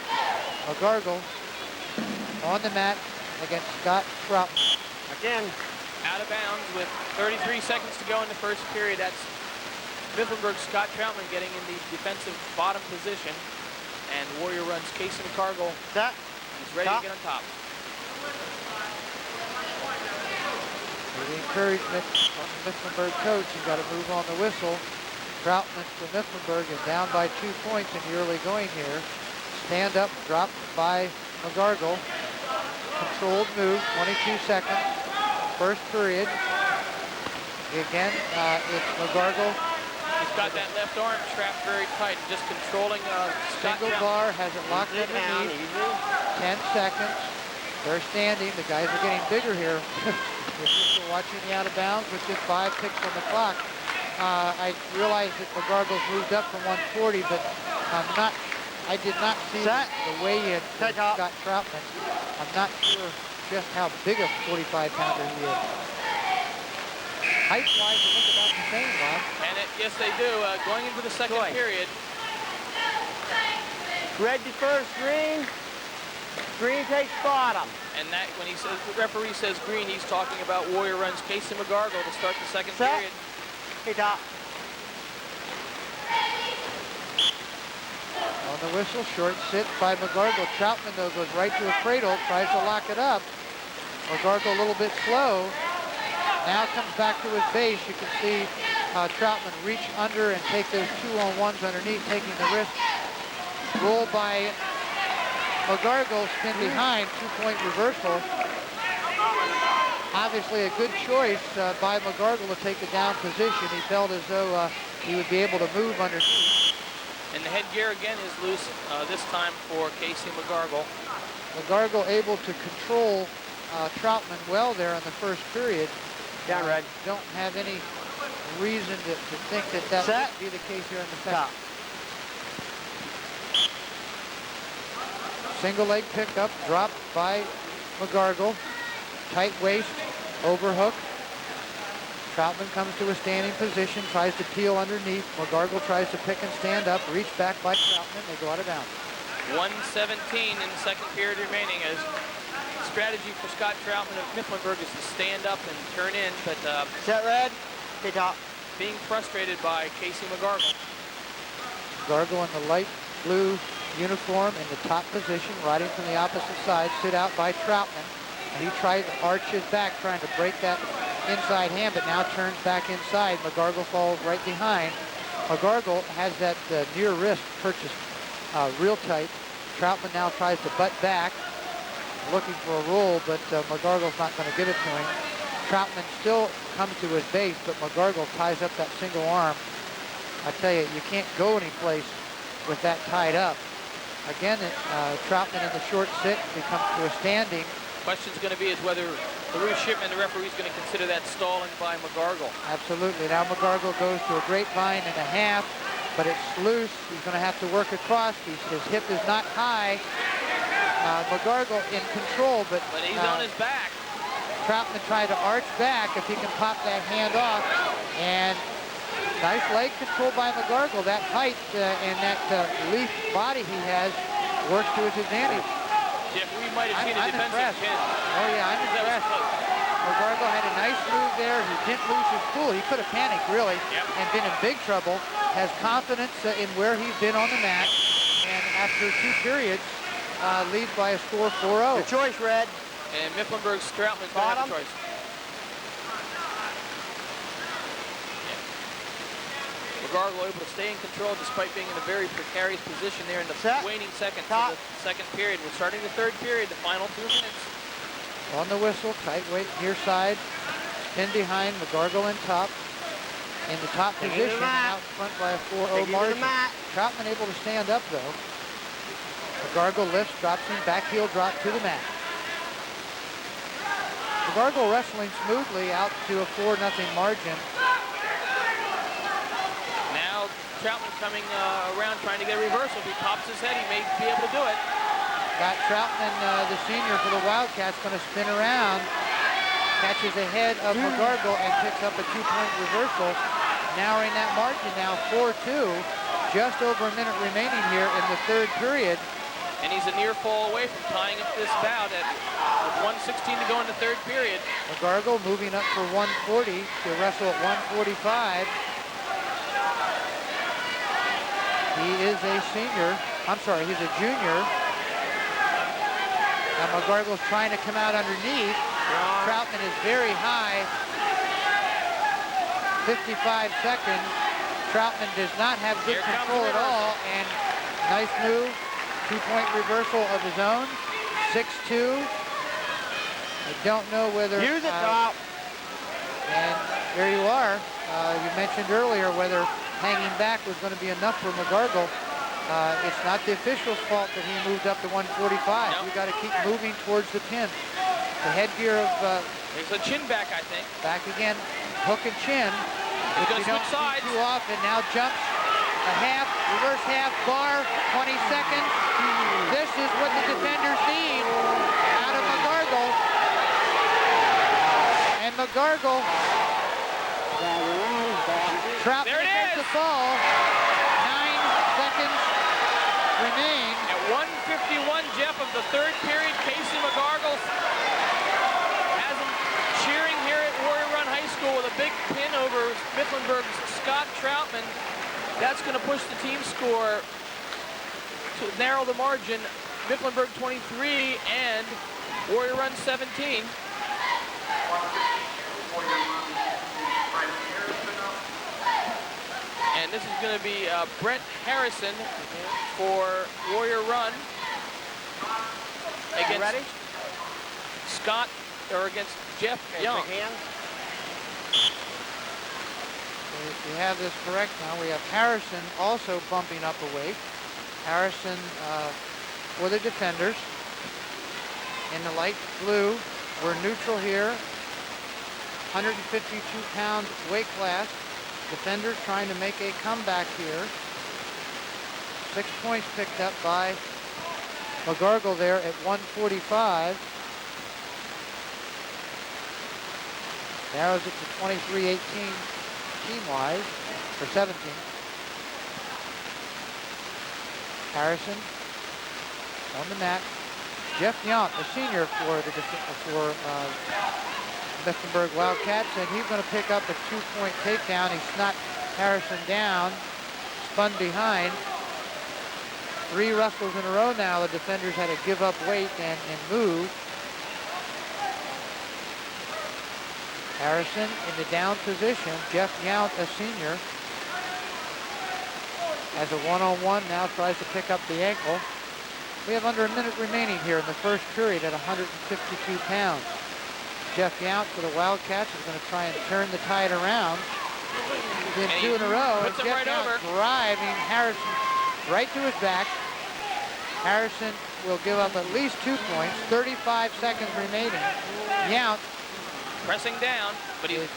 McGargle on the mat against Scott Troutman. Again, Out of bounds with 33 seconds to go in the first period. That's Mifflinburg Scott Troutman getting in the defensive bottom position. And Warrior runs Casey McCargill. set, He's ready to get on top. The encouragement from the Mifflinburg coach, he's got to move on the whistle. Troutman for Mifflinburg is down by 2 points in the early going here. Stand up, drop by McGargle. Controlled move, 22 seconds. First period. Again, it's McGargle. He's got that left arm trapped very tight, and just controlling Scott Single Troutman. bar, has it locked Easy down, underneath. easy. 10 seconds. They're standing. The guys are getting bigger here. We're watching the out of bounds with just 5 ticks on the clock. I realize that McGargle's moved up from 140, but I did not see Set. the weigh-in for Take off. Scott Troutman. I'm not sure just how big a 45-pounder he is. Height-wise, they look about the same, Bob. And yes, they do. Going into the second Choice. period, Red defers green. Green takes bottom. and that when he says the referee says green, he's talking about Warrior runs Casey McGargle to start the second Set. period. Hey, top. On the whistle, short sit by McGargle. Troutman, though, goes right to a cradle, tries to lock it up. McGargle a little bit slow. Now comes back to his base. You can see Troutman reach under and take those 2-on-1s underneath, taking the risk. Roll by McGargle, spin behind, 2-point reversal. Obviously a good choice by McGargle to take the down position. He felt as though he would be able to move underneath. And the headgear again is loose this time for Casey McGargle. McGargle able to control Troutman well there in the first period. Down, Red. Don't have any reason to think that that Set. wouldn't be the case here in the second. Top. Single leg pickup, dropped by McGargle. Tight waist, overhook. Troutman comes to a standing position, tries to peel underneath. McGargle tries to pick and stand up, reach back by Troutman. They go out of bounds. 1:17 in the second period remaining. As strategy for Scott Troutman of Mifflinburg is to stand up and turn in, but Set, Red. Hey, top. being frustrated by Casey McGargle. McGargle in the light blue uniform in the top position, riding from the opposite side, sit out by Troutman. And he tries to arch his back, trying to break that inside hand, but now turns back inside. McGargle falls right behind. McGargle has that near wrist purchased real tight. Troutman now tries to butt back, looking for a roll, but McGargle's not going to give it to him. Troutman still comes to his base, but McGargle ties up that single arm. I tell you, you can't go anyplace with that tied up. Again, Troutman in the short sit, he comes to a standing. Question's going to be is whether LaRue Shipman, the referee, is going to consider that stalling by McGargle. Absolutely. Now McGargle goes to a grapevine and a half, but it's loose. He's going to have to work across. His hip is not high. McGargle in control, but But he's on his back. Troutman tried to arch back if he can pop that hand off. And nice leg control by McGargle. That height and that leaf body he has works to his advantage. Jeff, we might have seen a I'm defensive impressed. pin. Oh yeah, I'm That was impressed. close. McGargle had a nice move there. He didn't lose his cool. He could have panicked, really, Yep. and been in big trouble. Has confidence in where he's been on the mat. And after 2 periods, leads by a score 4-0. Your choice, Red. And Mifflinburg's Troutman's going to have a Bottom. choice. McGargle able to stay in control despite being in a very precarious position there in the Set. waning seconds Top. of the second period. We're starting the third period, the final 2 minutes. On the whistle, tight weight near side. Spin behind, McGargle in top. in the top Take it to the position, mat. out in front by a 4-0 Take it to the margin. mat. Troutman able to stand up, though. McGargle lifts, drops him, back heel drop to the mat. McGargle wrestling smoothly out to a 4-0 margin. Now Troutman coming around trying to get a reversal. If he pops his head, he may be able to do it. Got Troutman, the senior for the Wildcats, going to spin around. Catches ahead of McGargle and picks up a 2-point reversal. Narrowing that margin now 4-2. Just over a minute remaining here in the third period. And he's a near fall away from tying up this bout with 1:16 to go in the third period. McGargle moving up for 140 to wrestle at 145. He is a senior. I'm sorry, he's a junior. Now McGargle's trying to come out underneath. Troutman is very high. 55 seconds. Troutman does not have good control at all. And nice move. 2-point reversal of his own. 6-2. I don't know whether... Use it, Top. And there you are. You mentioned earlier whether hanging back was going to be enough for McGargle. It's not the official's fault that he moved up to 145. Nope. We've got to keep moving towards the pin. The headgear of... There's a chin back, I think. back again, hook and chin. He's Which going you to don't switch sides. see too often. Now jumps a half, reverse half, bar, 20 seconds. This is what the defenders need out of McGargle. And McGargle, Troutman There it against is. the ball. 9 seconds remain. At 1:51, Jeff, of the third period, Casey McGargle has him cheering here at Warrior Run High School with a big pin over Mifflinburg's Scott Troutman. That's going to push the team score to narrow the margin. Mifflinburg 23 and Warrior Run 17. And this is going to be Brent Harrison for Warrior Run against Ready? Scott, or against Jeff Young. Big hands. If we have this correct now, we have Harrison also bumping up a weight. Harrison for the defenders. In the light blue, we're neutral here. 152-pound weight class. Defenders trying to make a comeback here. 6 points picked up by McGargle there at 145. Narrows it to 23-18 team-wise, for 17. Harrison on the mat. Jeff Yount, the senior for the Mifflinburg Wildcats, and he's going to pick up a 2-point takedown. He knocked Harrison down, spun behind. 3 wrestles in a row now. The defenders had to give up weight and move. Harrison in the down position. Jeff Yount, a senior, has a one-on-one, now tries to pick up the ankle. We have under a minute remaining here in the first period at 152 pounds. Jeff Yount for the Wildcats is going to try and turn the tide around. He's in 2 in a row. Puts him Jeff right Yount over. driving Harrison right to his back. Harrison will give up at least 2 points. 35 seconds remaining. Yount Pressing down, but he's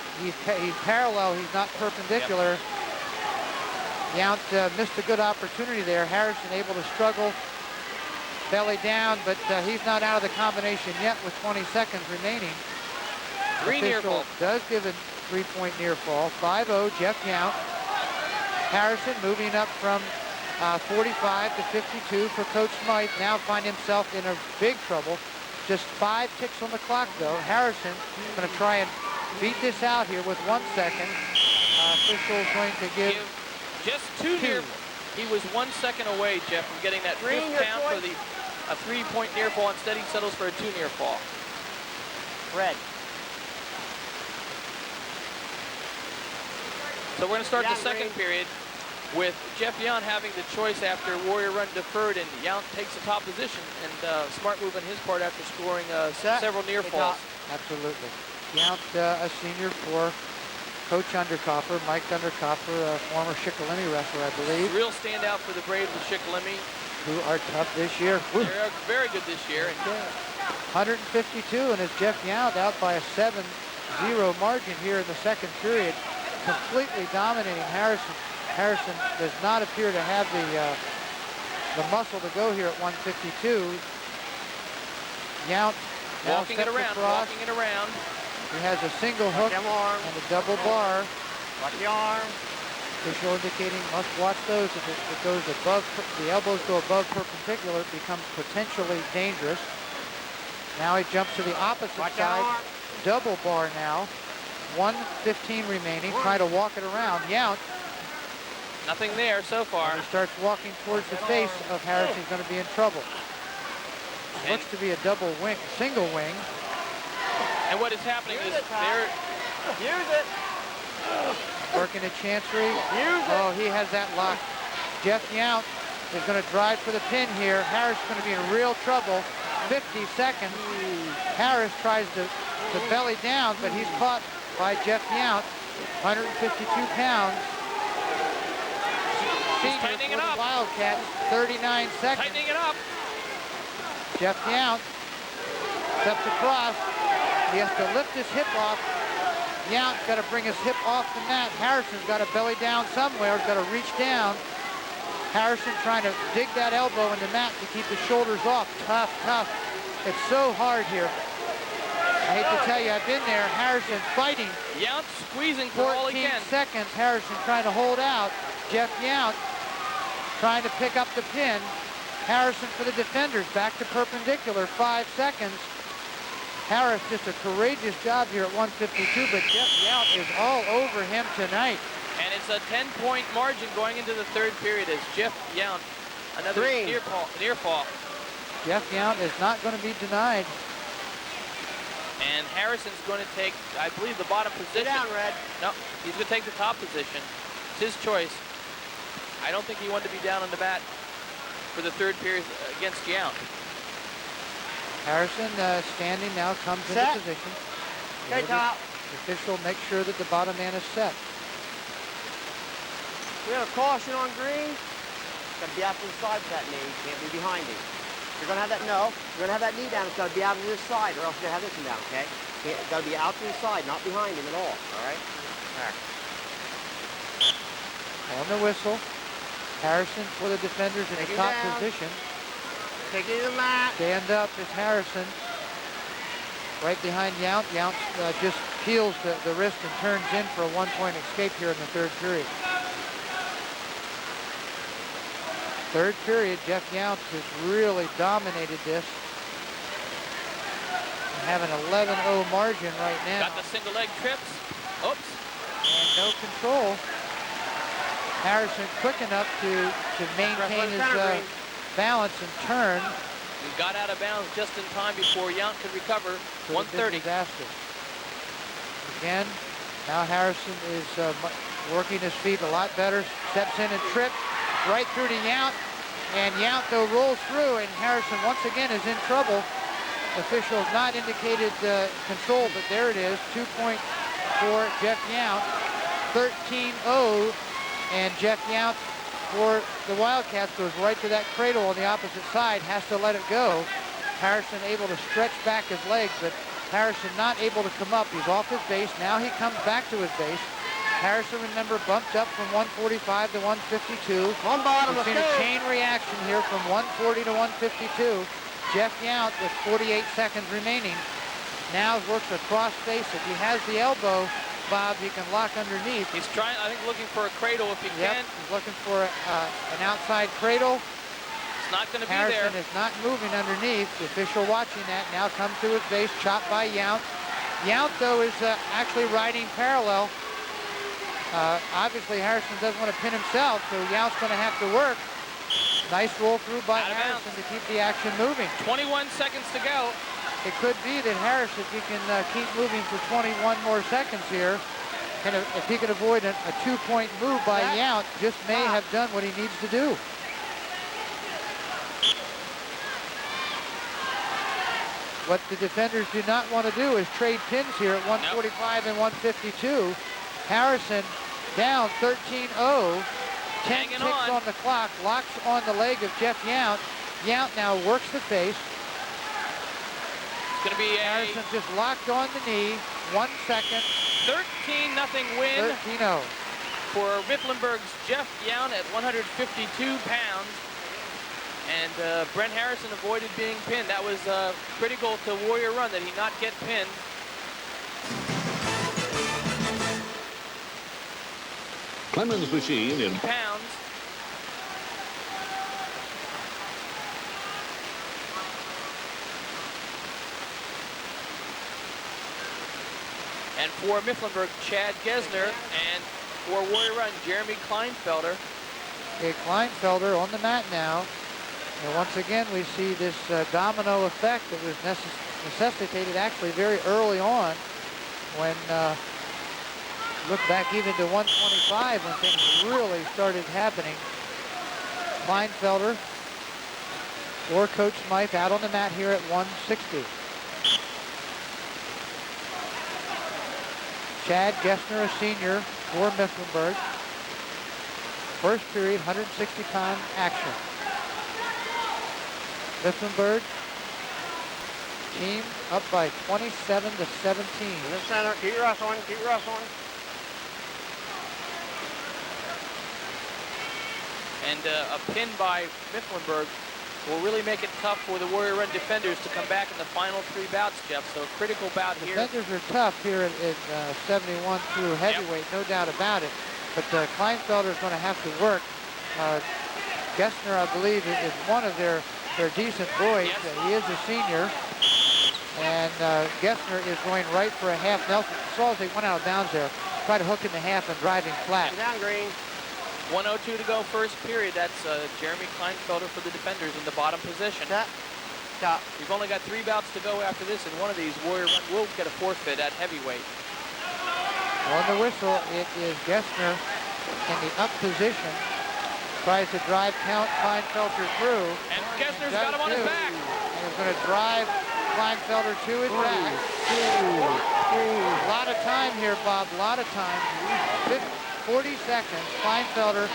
parallel. He's not perpendicular. Yount missed a good opportunity there. Harrison able to struggle, belly down, but he's not out of the combination yet with 20 seconds remaining. 3 near Official fall. does give a 3-point near fall. 5-0, Jeff Yount. Harrison moving up from 45 to 52 for Coach Smythe. Now find himself in a big trouble. Just 5 ticks on the clock, though. Harrison going to try and beat this out here with 1 second. Official's going to give just 2 near. He was 1 second away, Jeff, from getting that 5th count for a 3-point near fall. Instead, he settles for a 2 near fall. Red. So we're going to start the second period with Jeff Yount having the choice after Warrior Run deferred, and Yount takes the top position, and smart move on his part after scoring several near falls. Absolutely. Yount, a senior for Coach Underkoffer, Mike Underkoffer, a former Shikellamy wrestler, I believe. Real standout for the Braves of Shikellamy. Who are tough this year. They're very good this year. And 152, and as Jeff Yount out by a 7-0 margin here in the second period, completely dominating Harrison. Harrison does not appear to have the muscle to go here at 152. Yount now walking it around, walking it around. He has a single hook and a double bar. Watch the arm. Official indicating must watch those. If it goes above, the elbows go above perpendicular, it becomes potentially dangerous. Now he jumps to the opposite side. Double bar now. 1:15 remaining. Try to walk it around. Yount. Nothing there so far. When he starts walking towards the face of Harris, he's going to be in trouble. Looks to be a double wing, single wing. And what is happening is they're... Use it. Working at Chancery. Oh, he has that lock. Jeff Yount is going to drive for the pin here. Harris is going to be in real trouble. 50 seconds. Harris tries to belly down, but he's caught by Jeff Yount. 152 pounds. He's tightening it up. Wildcats, 39 seconds. Tightening it up. Jeff Yount steps across. He has to lift his hip off. Yount's got to bring his hip off the mat. Harrison's got to belly down somewhere. He's got to reach down. Harrison trying to dig that elbow in the mat to keep his shoulders off. Tough, tough. It's so hard here. I hate to tell you, I've been there. Harrison fighting. Yount squeezing for all he 14 can. seconds. Harrison trying to hold out. Jeff Yount trying to pick up the pin. Harrison for the defenders. Back to perpendicular. 5 seconds. Harris just a courageous job here at 152, but Jeff Yount is all over him tonight. And it's a 10-point margin going into the third period as Jeff Yount, another near fall. Jeff Yount is not going to be denied. And Harrison's going to take, I believe, the bottom position. Sit down, Red. No, he's going to take the top position. It's his choice. I don't think he wanted to be down on the mat for the third period against Yount. Harrison standing now comes into position. Okay, top. The official makes sure that the bottom man is set. We have a caution on green. It's got to be out to the side with that knee. Can't be behind him. You're going to have that, no. You're going to have that knee down. It's got to be out to this side or else you're going to have this one down, okay? It's got to be out to the side, not behind him at all, all right? On the whistle. Harrison for the defenders in the top position. Take it to the mat. Stand up is Harrison. Right behind Yount. Yount just peels the wrist and turns in for a 1-point escape here in the third period. Third period, Jeff Yount has really dominated this. We have an 11-0 margin right now. Got the single leg trips. Oops. And no control. Harrison quick enough to maintain his balance and turn. He got out of bounds just in time before Yount could recover. 130. Disaster. Again, now Harrison is working his feet a lot better. Steps in and trips right through to Yount. And Yount, though, rolls through, and Harrison once again is in trouble. Official has not indicated control, but there it is. 2 point for Jeff Yount. 13-0, and Jeff Yount for the Wildcats goes right to that cradle on the opposite side, has to let it go. Harrison able to stretch back his legs, but Harrison not able to come up. He's off his base. Now he comes back to his base. Harrison, remember, bumped up from 145 to 152. On bottom, We've seen a chain reaction here from 140 to 152. Jeff Yount with 48 seconds remaining. Now works a cross face. If he has the elbow, Bob, he can lock underneath. He's trying, I think, looking for a cradle if he can. He's looking for an outside cradle. It's not going to be there. Harrison is not moving underneath. The official watching that now comes to his base, chopped by Yount. Yount, though, is actually riding parallel. Obviously, Harrison doesn't want to pin himself, so Yount's going to have to work. Nice roll through by Harrison to keep the action moving. 21 seconds to go. It could be that Harris, if he can keep moving for 21 more seconds here, and if he could avoid a 2-point move by Yount, just may have done what he needs to do. What the defenders do not want to do is trade pins here at 145 and 152. Harrison down 13-0. 10 Hanging ticks on. on the clock. Locks on the leg of Jeff Yount. Yount now works the face. It's going to be Harrison just locked on the knee. 1 second. 13-0 win 13-0. for Mifflinburg's Jeff Yount at 152 pounds. And Brent Harrison avoided being pinned. That was critical to Warrior Run that he not get pinned. Clemens machine in Pounds. And for Mifflinburg, Chad Gesner, and for Warrior Run, Jeremy Kleinfelder. Okay, Kleinfelder on the mat now. And once again, we see this domino effect that was necessitated actually very early on when look back even to 125 when things really started happening. Kleinfelder or Coach Smythe out on the mat here at 160. Chad Gesner, a senior for Mifflinburg. First period, 160-pound action. Mifflinburg team up by 27-17. In the center, keep wrestling, keep wrestling. And a pin by Mifflinburg will really make it tough for the Warrior Run defenders to come back in the final 3 bouts, Jeff. So a critical bout here. Defenders are tough here in 71 through heavyweight, no doubt about it. But Kleinfelder is going to have to work. Gesner, I believe, is one of their decent boys. Yes. He is a senior. And Gesner is going right for a half Nelson. You saw as they went out of bounds there, try to hook in the half and driving flat. Down, Green. 1:02 to go first period. That's Jeremy Kleinfelder for the defenders in the bottom position. Stop. We've only got 3 bouts to go after this, and one of these Warrior Run will get a forfeit at heavyweight. On the whistle, it is Gesner in the up position. Tries to drive count Kleinfelder through. And Gesner's got him on his back. And he's going to drive Kleinfelder to his back. A lot of time here, Bob, a lot of time. 40 seconds. Kleinfelder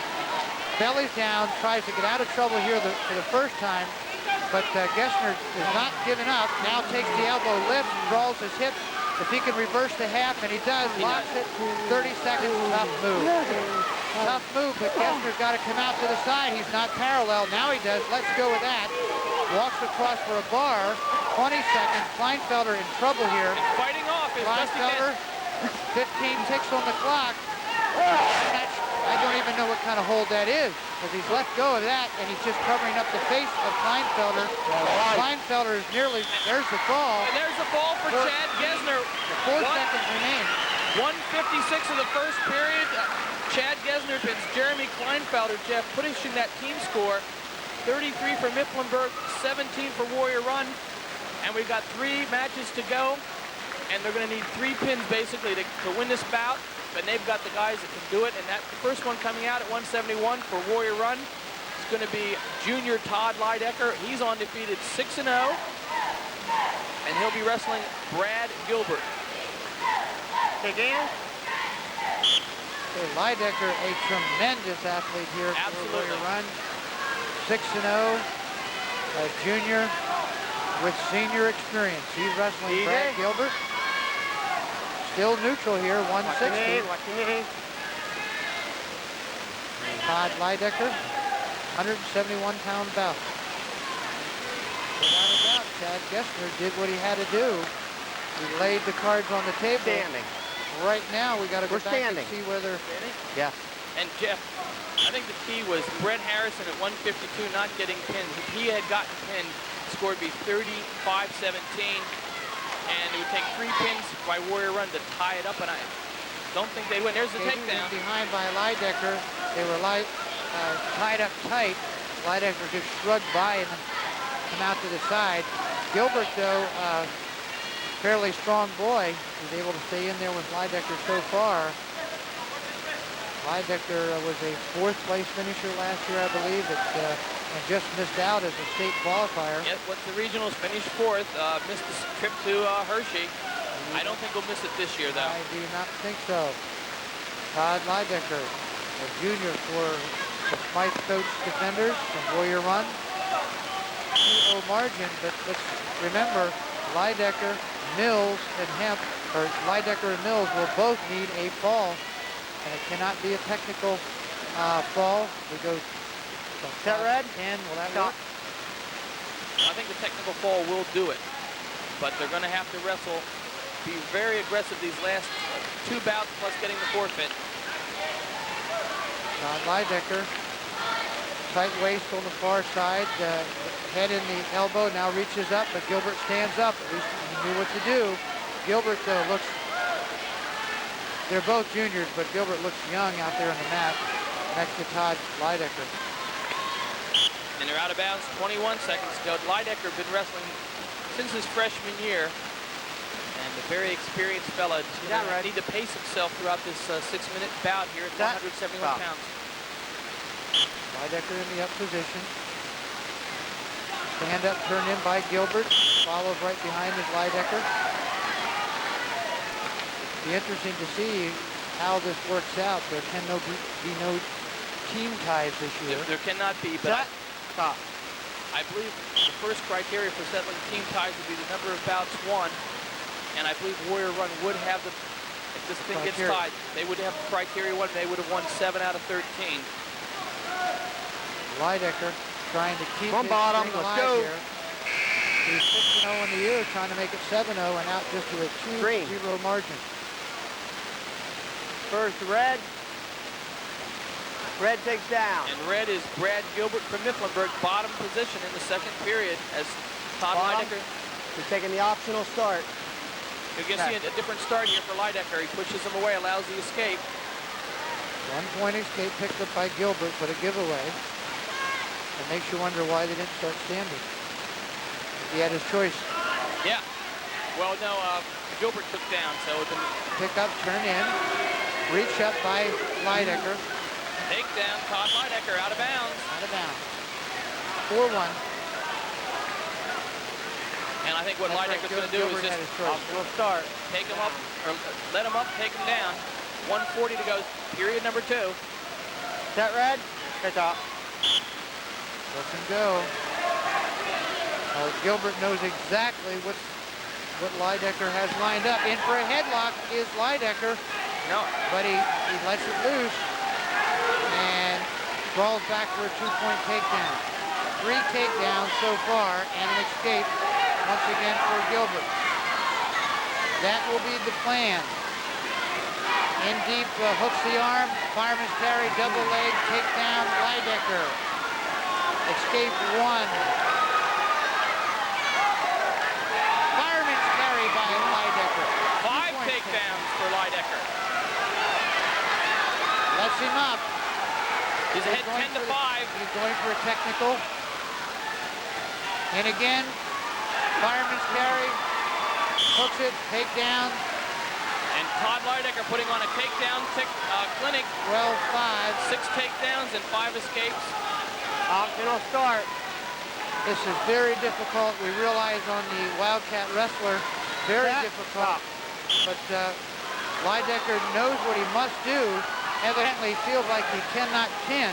bellies down, tries to get out of trouble here for the first time, but Gesner is not giving up. Now takes the elbow, lifts, draws his hip. If he can reverse the half, and he does, locks it, 30 seconds, tough move. Tough move, but Gesner's got to come out to the side. He's not parallel. Now he does. Let's go with that. Walks across for a bar. 20 seconds. Kleinfelder in trouble here. And fighting off is Kleinfelder, 15 ticks on the clock. I don't even know what kind of hold that is, because he's let go of that, and he's just covering up the face of Kleinfelder. Kleinfelder is nearly, there's the fall. And there's the fall for Chad Gesner. 4 seconds remain. 1:56 of the first period. Chad Gesner pins Jeremy Kleinfelder, Jeff, pushing that team score. 33 for Mifflinburg, 17 for Warrior Run. And we've got 3 matches to go. And they're going to need 3 pins, basically, to win this bout. And they've got the guys that can do it. And that the first one coming out at 171 for Warrior Run is going to be junior Todd Leidecker. He's undefeated 6-0. And he'll be wrestling Brad Gilbert. Again. Okay, Leidecker, a tremendous athlete here for Absolutely. Warrior Run. 6-0, a junior with senior experience. He's wrestling Brad Gilbert. Still neutral here, 160. Watch your knee. Todd Leidecker, 171-pound bout. Without a doubt, Chad Gesner did what he had to do. He laid the cards on the table. Standing. Right now, we got to go We're back standing. and see whether. Yeah. And Jeff, I think the key was Brent Harrison at 152 not getting pinned. If he had gotten pinned, the score would be 35-17. And it would take 3 pins by Warrior Run to tie it up, and I don't think they win. There's the takedown. Behind by Leidecker. They were tied up tight. Leidecker just shrugged by and come out to the side. Gilbert, though, fairly strong boy, was able to stay in there with Leidecker so far. Leidecker was a 4th place finisher last year, I believe, and just missed out as a state qualifier. Yes, what's the regionals, finished 4th, missed the trip to Hershey. I don't think we'll miss it this year, though. I do not think so. Todd Leidecker, a junior for the Smythe Coach defenders from Warrior Run. 2-0 margin, but let's remember, Leidecker, Mills, and Hemp, or Leidecker and Mills will both need a fall, and it cannot be a technical fall. We go from Set red? 10, will that Stop. work? I think the technical fall will do it, but they're going to have to wrestle, be very aggressive these last 2 bouts plus getting the forfeit. Todd Leidecker, tight waist on the far side, head in the elbow, now reaches up, but Gilbert stands up. At least he knew what to do. Gilbert looks, they're both juniors, but Gilbert looks young out there on the mat next to Todd Leidecker. And they're out of bounds 21 seconds ago. Leidecker been wrestling since his freshman year. And a very experienced fella. He's going to need to pace himself throughout this 6-minute bout here at 171 pounds. Leidecker in the up position. Stand up, turn in by Gilbert. Follows right behind his Leidecker. Be interesting to see how this works out. There can be no team ties this year. There cannot be, but I believe the first criteria for settling team ties would be the number of bouts won. And I believe Warrior Run would have the, if this thing gets tied, they would have the criteria one. They would have won 7 out of 13. Leidecker trying to keep From his bottom, string let's alive go. here. He's 6-0 in the year, trying to make it 7-0 and out just to a 2-0 margin. First red. Red takes down. And red is Brad Gilbert from Mifflinburg, bottom position in the second period as Todd Leidecker. He's taking the optional start. You'll see a different start here for Leidecker. He pushes him away, allows the escape. 1 point escape picked up by Gilbert, but a giveaway. It makes you wonder why they didn't start standing. He had his choice. Yeah. Well, no, Gilbert took down, so the pick up, turn in, reach up by Leidecker. Take down, Todd Leidecker out of bounds. Out of bounds. 4-1. And I think what Leidecker's going to do is just we'll start. Take him up, or let him up, take him down. 1:40 to go, period number 2. Set red. Catch up. Let him go. Gilbert knows exactly what Leidecker has lined up. In for a headlock is Leidecker. No. But he lets it loose and crawls back for a 2-point takedown. 3 takedowns so far and an escape once again for Gilbert. That will be the plan. In deep, hooks the arm, fireman's carry, double leg, takedown, Leidecker. Escape 1. Fireman's carry by Leidecker. 5 takedowns for Leidecker. Lets him up. He's ahead 10-5. He's going for a technical. And again, fireman's carry, hooks it, takedown. And Todd Leidecker putting on a takedown clinic. 12-5. 6 takedowns and 5 escapes. Optional start. This is very difficult. We realize on the Wildcat wrestler, very difficult. But Leidecker knows what he must do. Evidently feels like he cannot pin.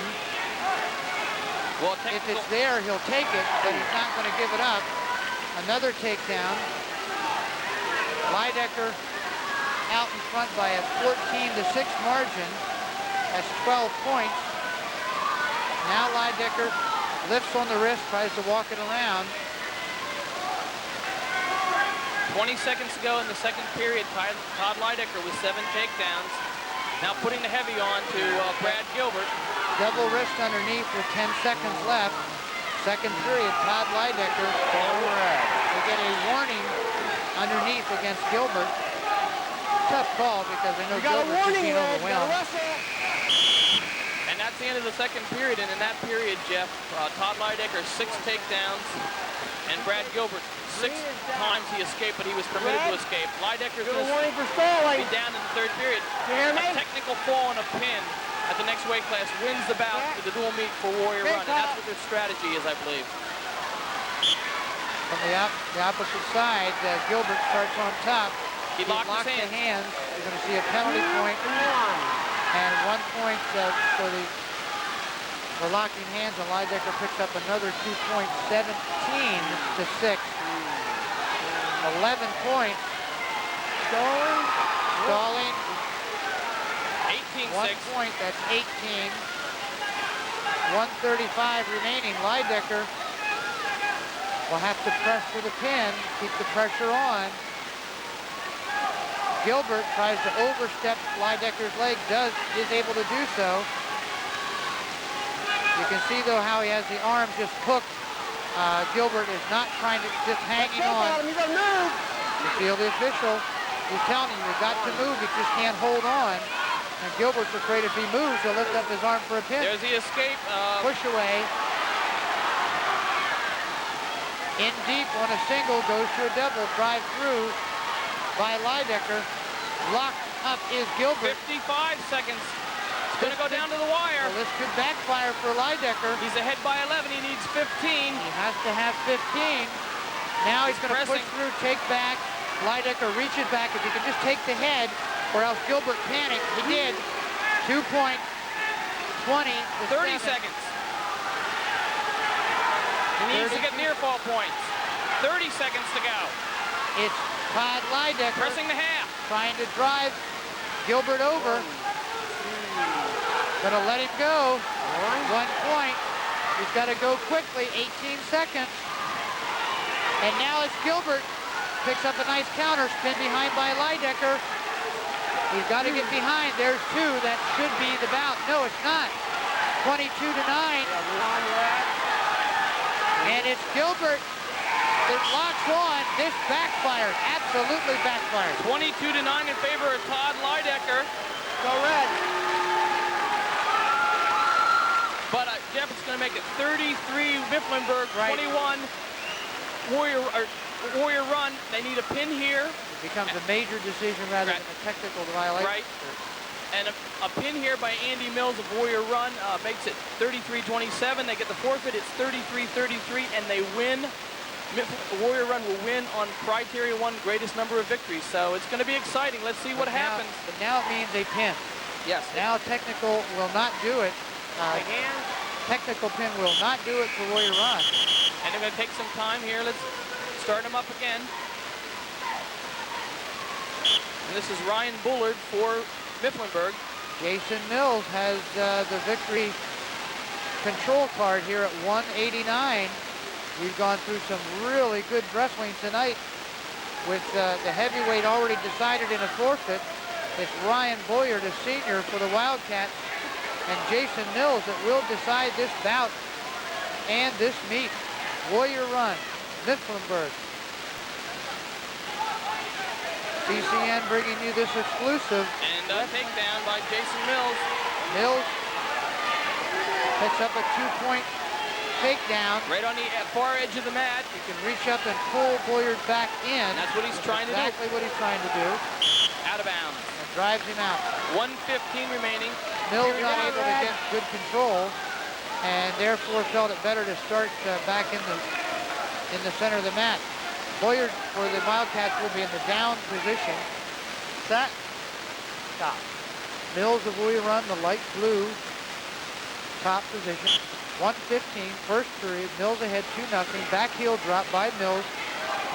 Well, if it's there, he'll take it, but he's not going to give it up. Another takedown. Leidecker out in front by a 14-6 margin. That's 12 points. Now Leidecker lifts on the wrist, tries to walk it around. 20 seconds ago in the second period, Todd Leidecker with 7 takedowns. Now putting the heavy on to Brad Gilbert. Double wrist underneath with 10 seconds left. Second period, Todd Leidecker. They get a warning underneath against Gilbert. Tough call because they know Gilbert's just being overwhelmed. And that's the end of the second period. And in that period, Jeff, Todd Leidecker 6 takedowns, and Brad Gilbert 6 times he escaped, but he was permitted to escape. Leidecker's going to be down in the third period. A technical fall and a pin at the next weight class wins the bout for the dual meet for Warrior Run, and that's what their strategy is, I believe. From the opposite side, Gilbert starts on top. He locks his the hands. You're going to see a penalty point. And 1 point for locking hands, and Leidecker picks up another 2 points, 17-6. 11 points. Stalling. 18-6. 1 point, that's 18. 1:35 remaining. Leidecker will have to press for the pin, keep the pressure on. Gilbert tries to overstep Leidecker's leg, is able to do so. You can see though how he has the arm just hooked. Gilbert is not trying to, just hanging on. He's gonna move. You feel the official, he's telling you, you've got to move, you just can't hold on. And Gilbert's afraid if he moves, he'll lift up his arm for a pin. There's the escape. Push away. In deep on a single, goes to a double, drive through by Leidecker. Locked up is Gilbert. 55 seconds. It's going to go down to the wire. Well, this could backfire for Leidecker. He's ahead by 11. He needs 15. He has to have 15. Now he's going to push through, take back. Leidecker reaches back. If he can just take the head, or else Gilbert panicked. He did. 2 point, 20. 30 seconds. He needs to get near fall points. 30 seconds to go. It's Todd Leidecker Pressing the half. trying to drive Gilbert over. Gonna let him go. 1 point. He's got to go quickly. 18 seconds. And now it's Gilbert. Picks up a nice counter spin behind by Leidecker. He's got to get behind. There's 2. That should be the bout. No, it's not. 22-9. And it's Gilbert that locks on. This backfired. Absolutely backfired. 22-9 in favor of Todd Leidecker. Go red. But Jeff is going to make it 33 Mifflinburg, Right. 21 Warrior Run. They need a pin here. It becomes a major decision rather than a technical violation. Right. And a pin here by Andy Mills of Warrior Run makes it 33-27. They get the forfeit. It's 33-33, and they win. Warrior Run will win on criteria 1, greatest number of victories. So it's going to be exciting. Let's see what happens. But now it means a pin. Yes. Now technical will not do it. Technical pin will not do it for Warrior Run. And they're going to take some time here. Let's start them up again. And this is Ryan Bullard for Mifflinburg. Jason Mills has the victory control card here at 189. We've gone through some really good wrestling tonight with the heavyweight already decided in a forfeit. It's Ryan Boyard, a senior for the Wildcats, and Jason Mills that will decide this bout and this meet. Warrior Run, Mifflinburg. CCN bringing you this exclusive. And a takedown by Jason Mills. Mills picks up a 2-point takedown. Right on the far edge of the mat. He can reach up and pull Boyard back in. And that's what he's trying to do. Exactly what he's trying to do. Out of bounds. And drives him out. 1:15 remaining. Mills not able to get good control, and therefore felt it better to start back in the center of the mat. Boyard for the Wildcats will be in the down position. Set. Stop. Mills of Warrior Run, the light blue top position. 1:15, first period. Mills ahead 2-0. Back heel drop by Mills.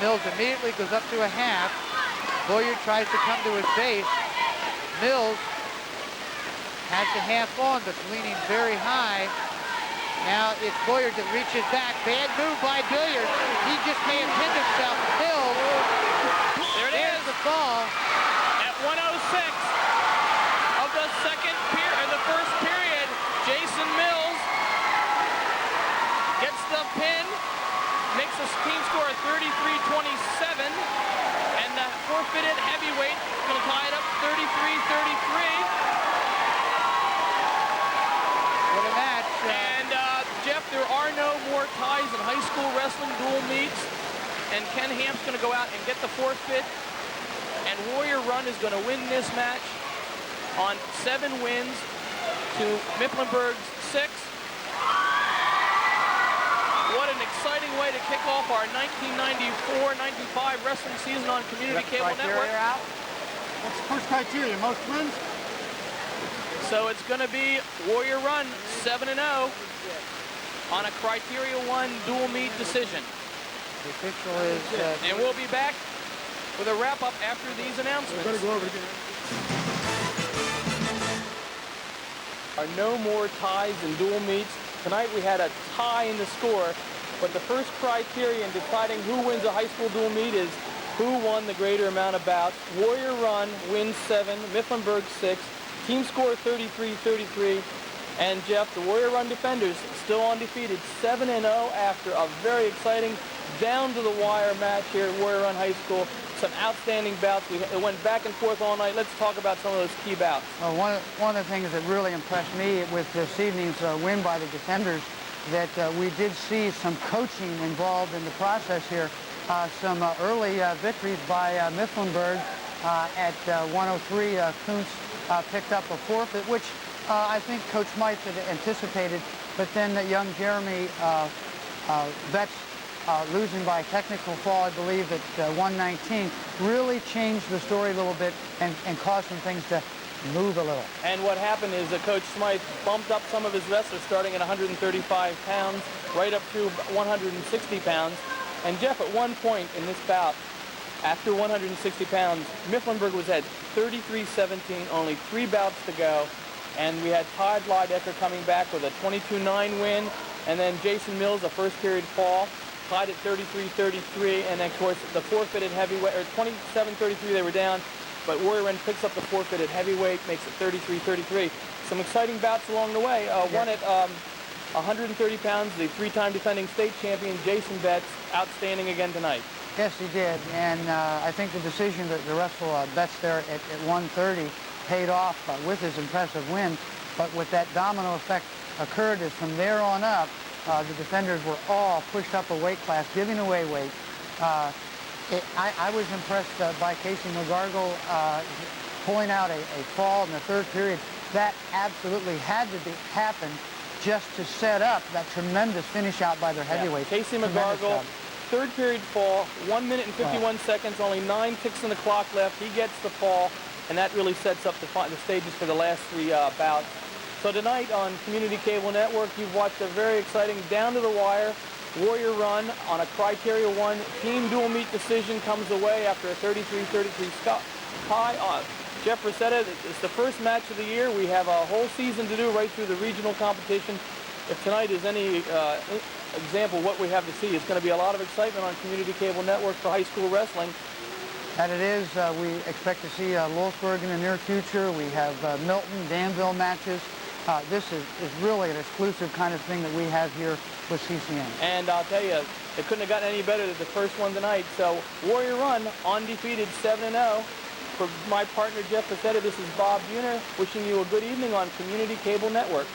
Mills immediately goes up to a half. Boyard tries to come to his base. Mills has the half on, but leaning very high. Now it's Boyard that reaches back. Bad move by Boyard. He just may have pinned himself. Mills. There it is. The fall. At 1:06 of the first period, Jason Mills gets the pin, makes the team score 33-27, and the forfeited heavyweight is going to tie it up 33-33. What a match. And Jeff, there are no more ties in high school wrestling dual meets, and Ken Hamp's going to go out and get the forfeit, and Warrior Run is going to win this match on 7 wins to Mifflinburg's 6. What an exciting way to kick off our 1994-95 wrestling season on Community Cable Network. What's the first criteria? Most wins? So it's going to be Warrior Run 7-0 on a Criteria 1 dual meet decision. The official is... And we'll be back with a wrap-up after these announcements. We're going to go over again. Are no more ties in dual meets. Tonight we had a tie in the score, but the first criteria in deciding who wins a high school dual meet is who won the greater amount of bouts. Warrior Run wins 7, Mifflinburg 6, team score 33-33, and Jeff, the Warrior Run defenders still undefeated, 7-0 after a very exciting down-to-the-wire match here at Warrior Run High School. Some outstanding bouts. It went back and forth all night. Let's talk about some of those key bouts. Well, one of the things that really impressed me with this evening's win by the defenders, that we did see some coaching involved in the process here. Some early victories by Mifflinburg at 103. Kuntz picked up a forfeit, which I think Coach Smythe had anticipated, but then young Jeremy Betts losing by technical fall, I believe, at 119, really changed the story a little bit and caused some things to move a little. And what happened is that Coach Smythe bumped up some of his wrestlers starting at 135 pounds right up to 160 pounds. And Jeff, at one point in this bout, after 160 pounds, Mifflinburg was at 33-17, only 3 bouts to go. And we had Todd Lydecker coming back with a 22-9 win. And then Jason Mills, a first period fall, tied at 33-33. And then, of course, the forfeited heavyweight, or 27-33 they were down. But Warrior Run picks up the forfeited heavyweight, makes it 33-33. Some exciting bouts along the way. One at 130 pounds, the 3-time defending state champion, Jason Betts, outstanding again tonight. Yes, he did. And I think the decision to wrestle Betts there at 130 paid off with his impressive win. But what that domino effect occurred is from there on up, the defenders were all pushed up a weight class, giving away weight. I was impressed by Casey McGargle pulling out a fall in the third period. That absolutely had to happen just to set up that tremendous finish out by their heavyweights. Casey McGargle, third period fall, 1 minute and 51 seconds, only 9 ticks on the clock left. He gets the fall, and that really sets up the stages for the last 3 bouts. So tonight on Community Cable Network, you've watched a very exciting down-to-the-wire Warrior Run on a Criteria 1 team dual meet decision comes away after a 33-33 tie. Jeff Rosetta, it's the first match of the year. We have a whole season to do right through the regional competition. If tonight is any example of what we have to see, it's going to be a lot of excitement on Community Cable Network for high school wrestling. And it is. We expect to see Lewisburg in the near future. We have Milton, Danville matches. This is really an exclusive kind of thing that we have here with CCN. And I'll tell you, it couldn't have gotten any better than the first one tonight. So Warrior Run, undefeated 7-0. For my partner, Jeff Facetta, this is Bob Buhner, wishing you a good evening on Community Cable Network.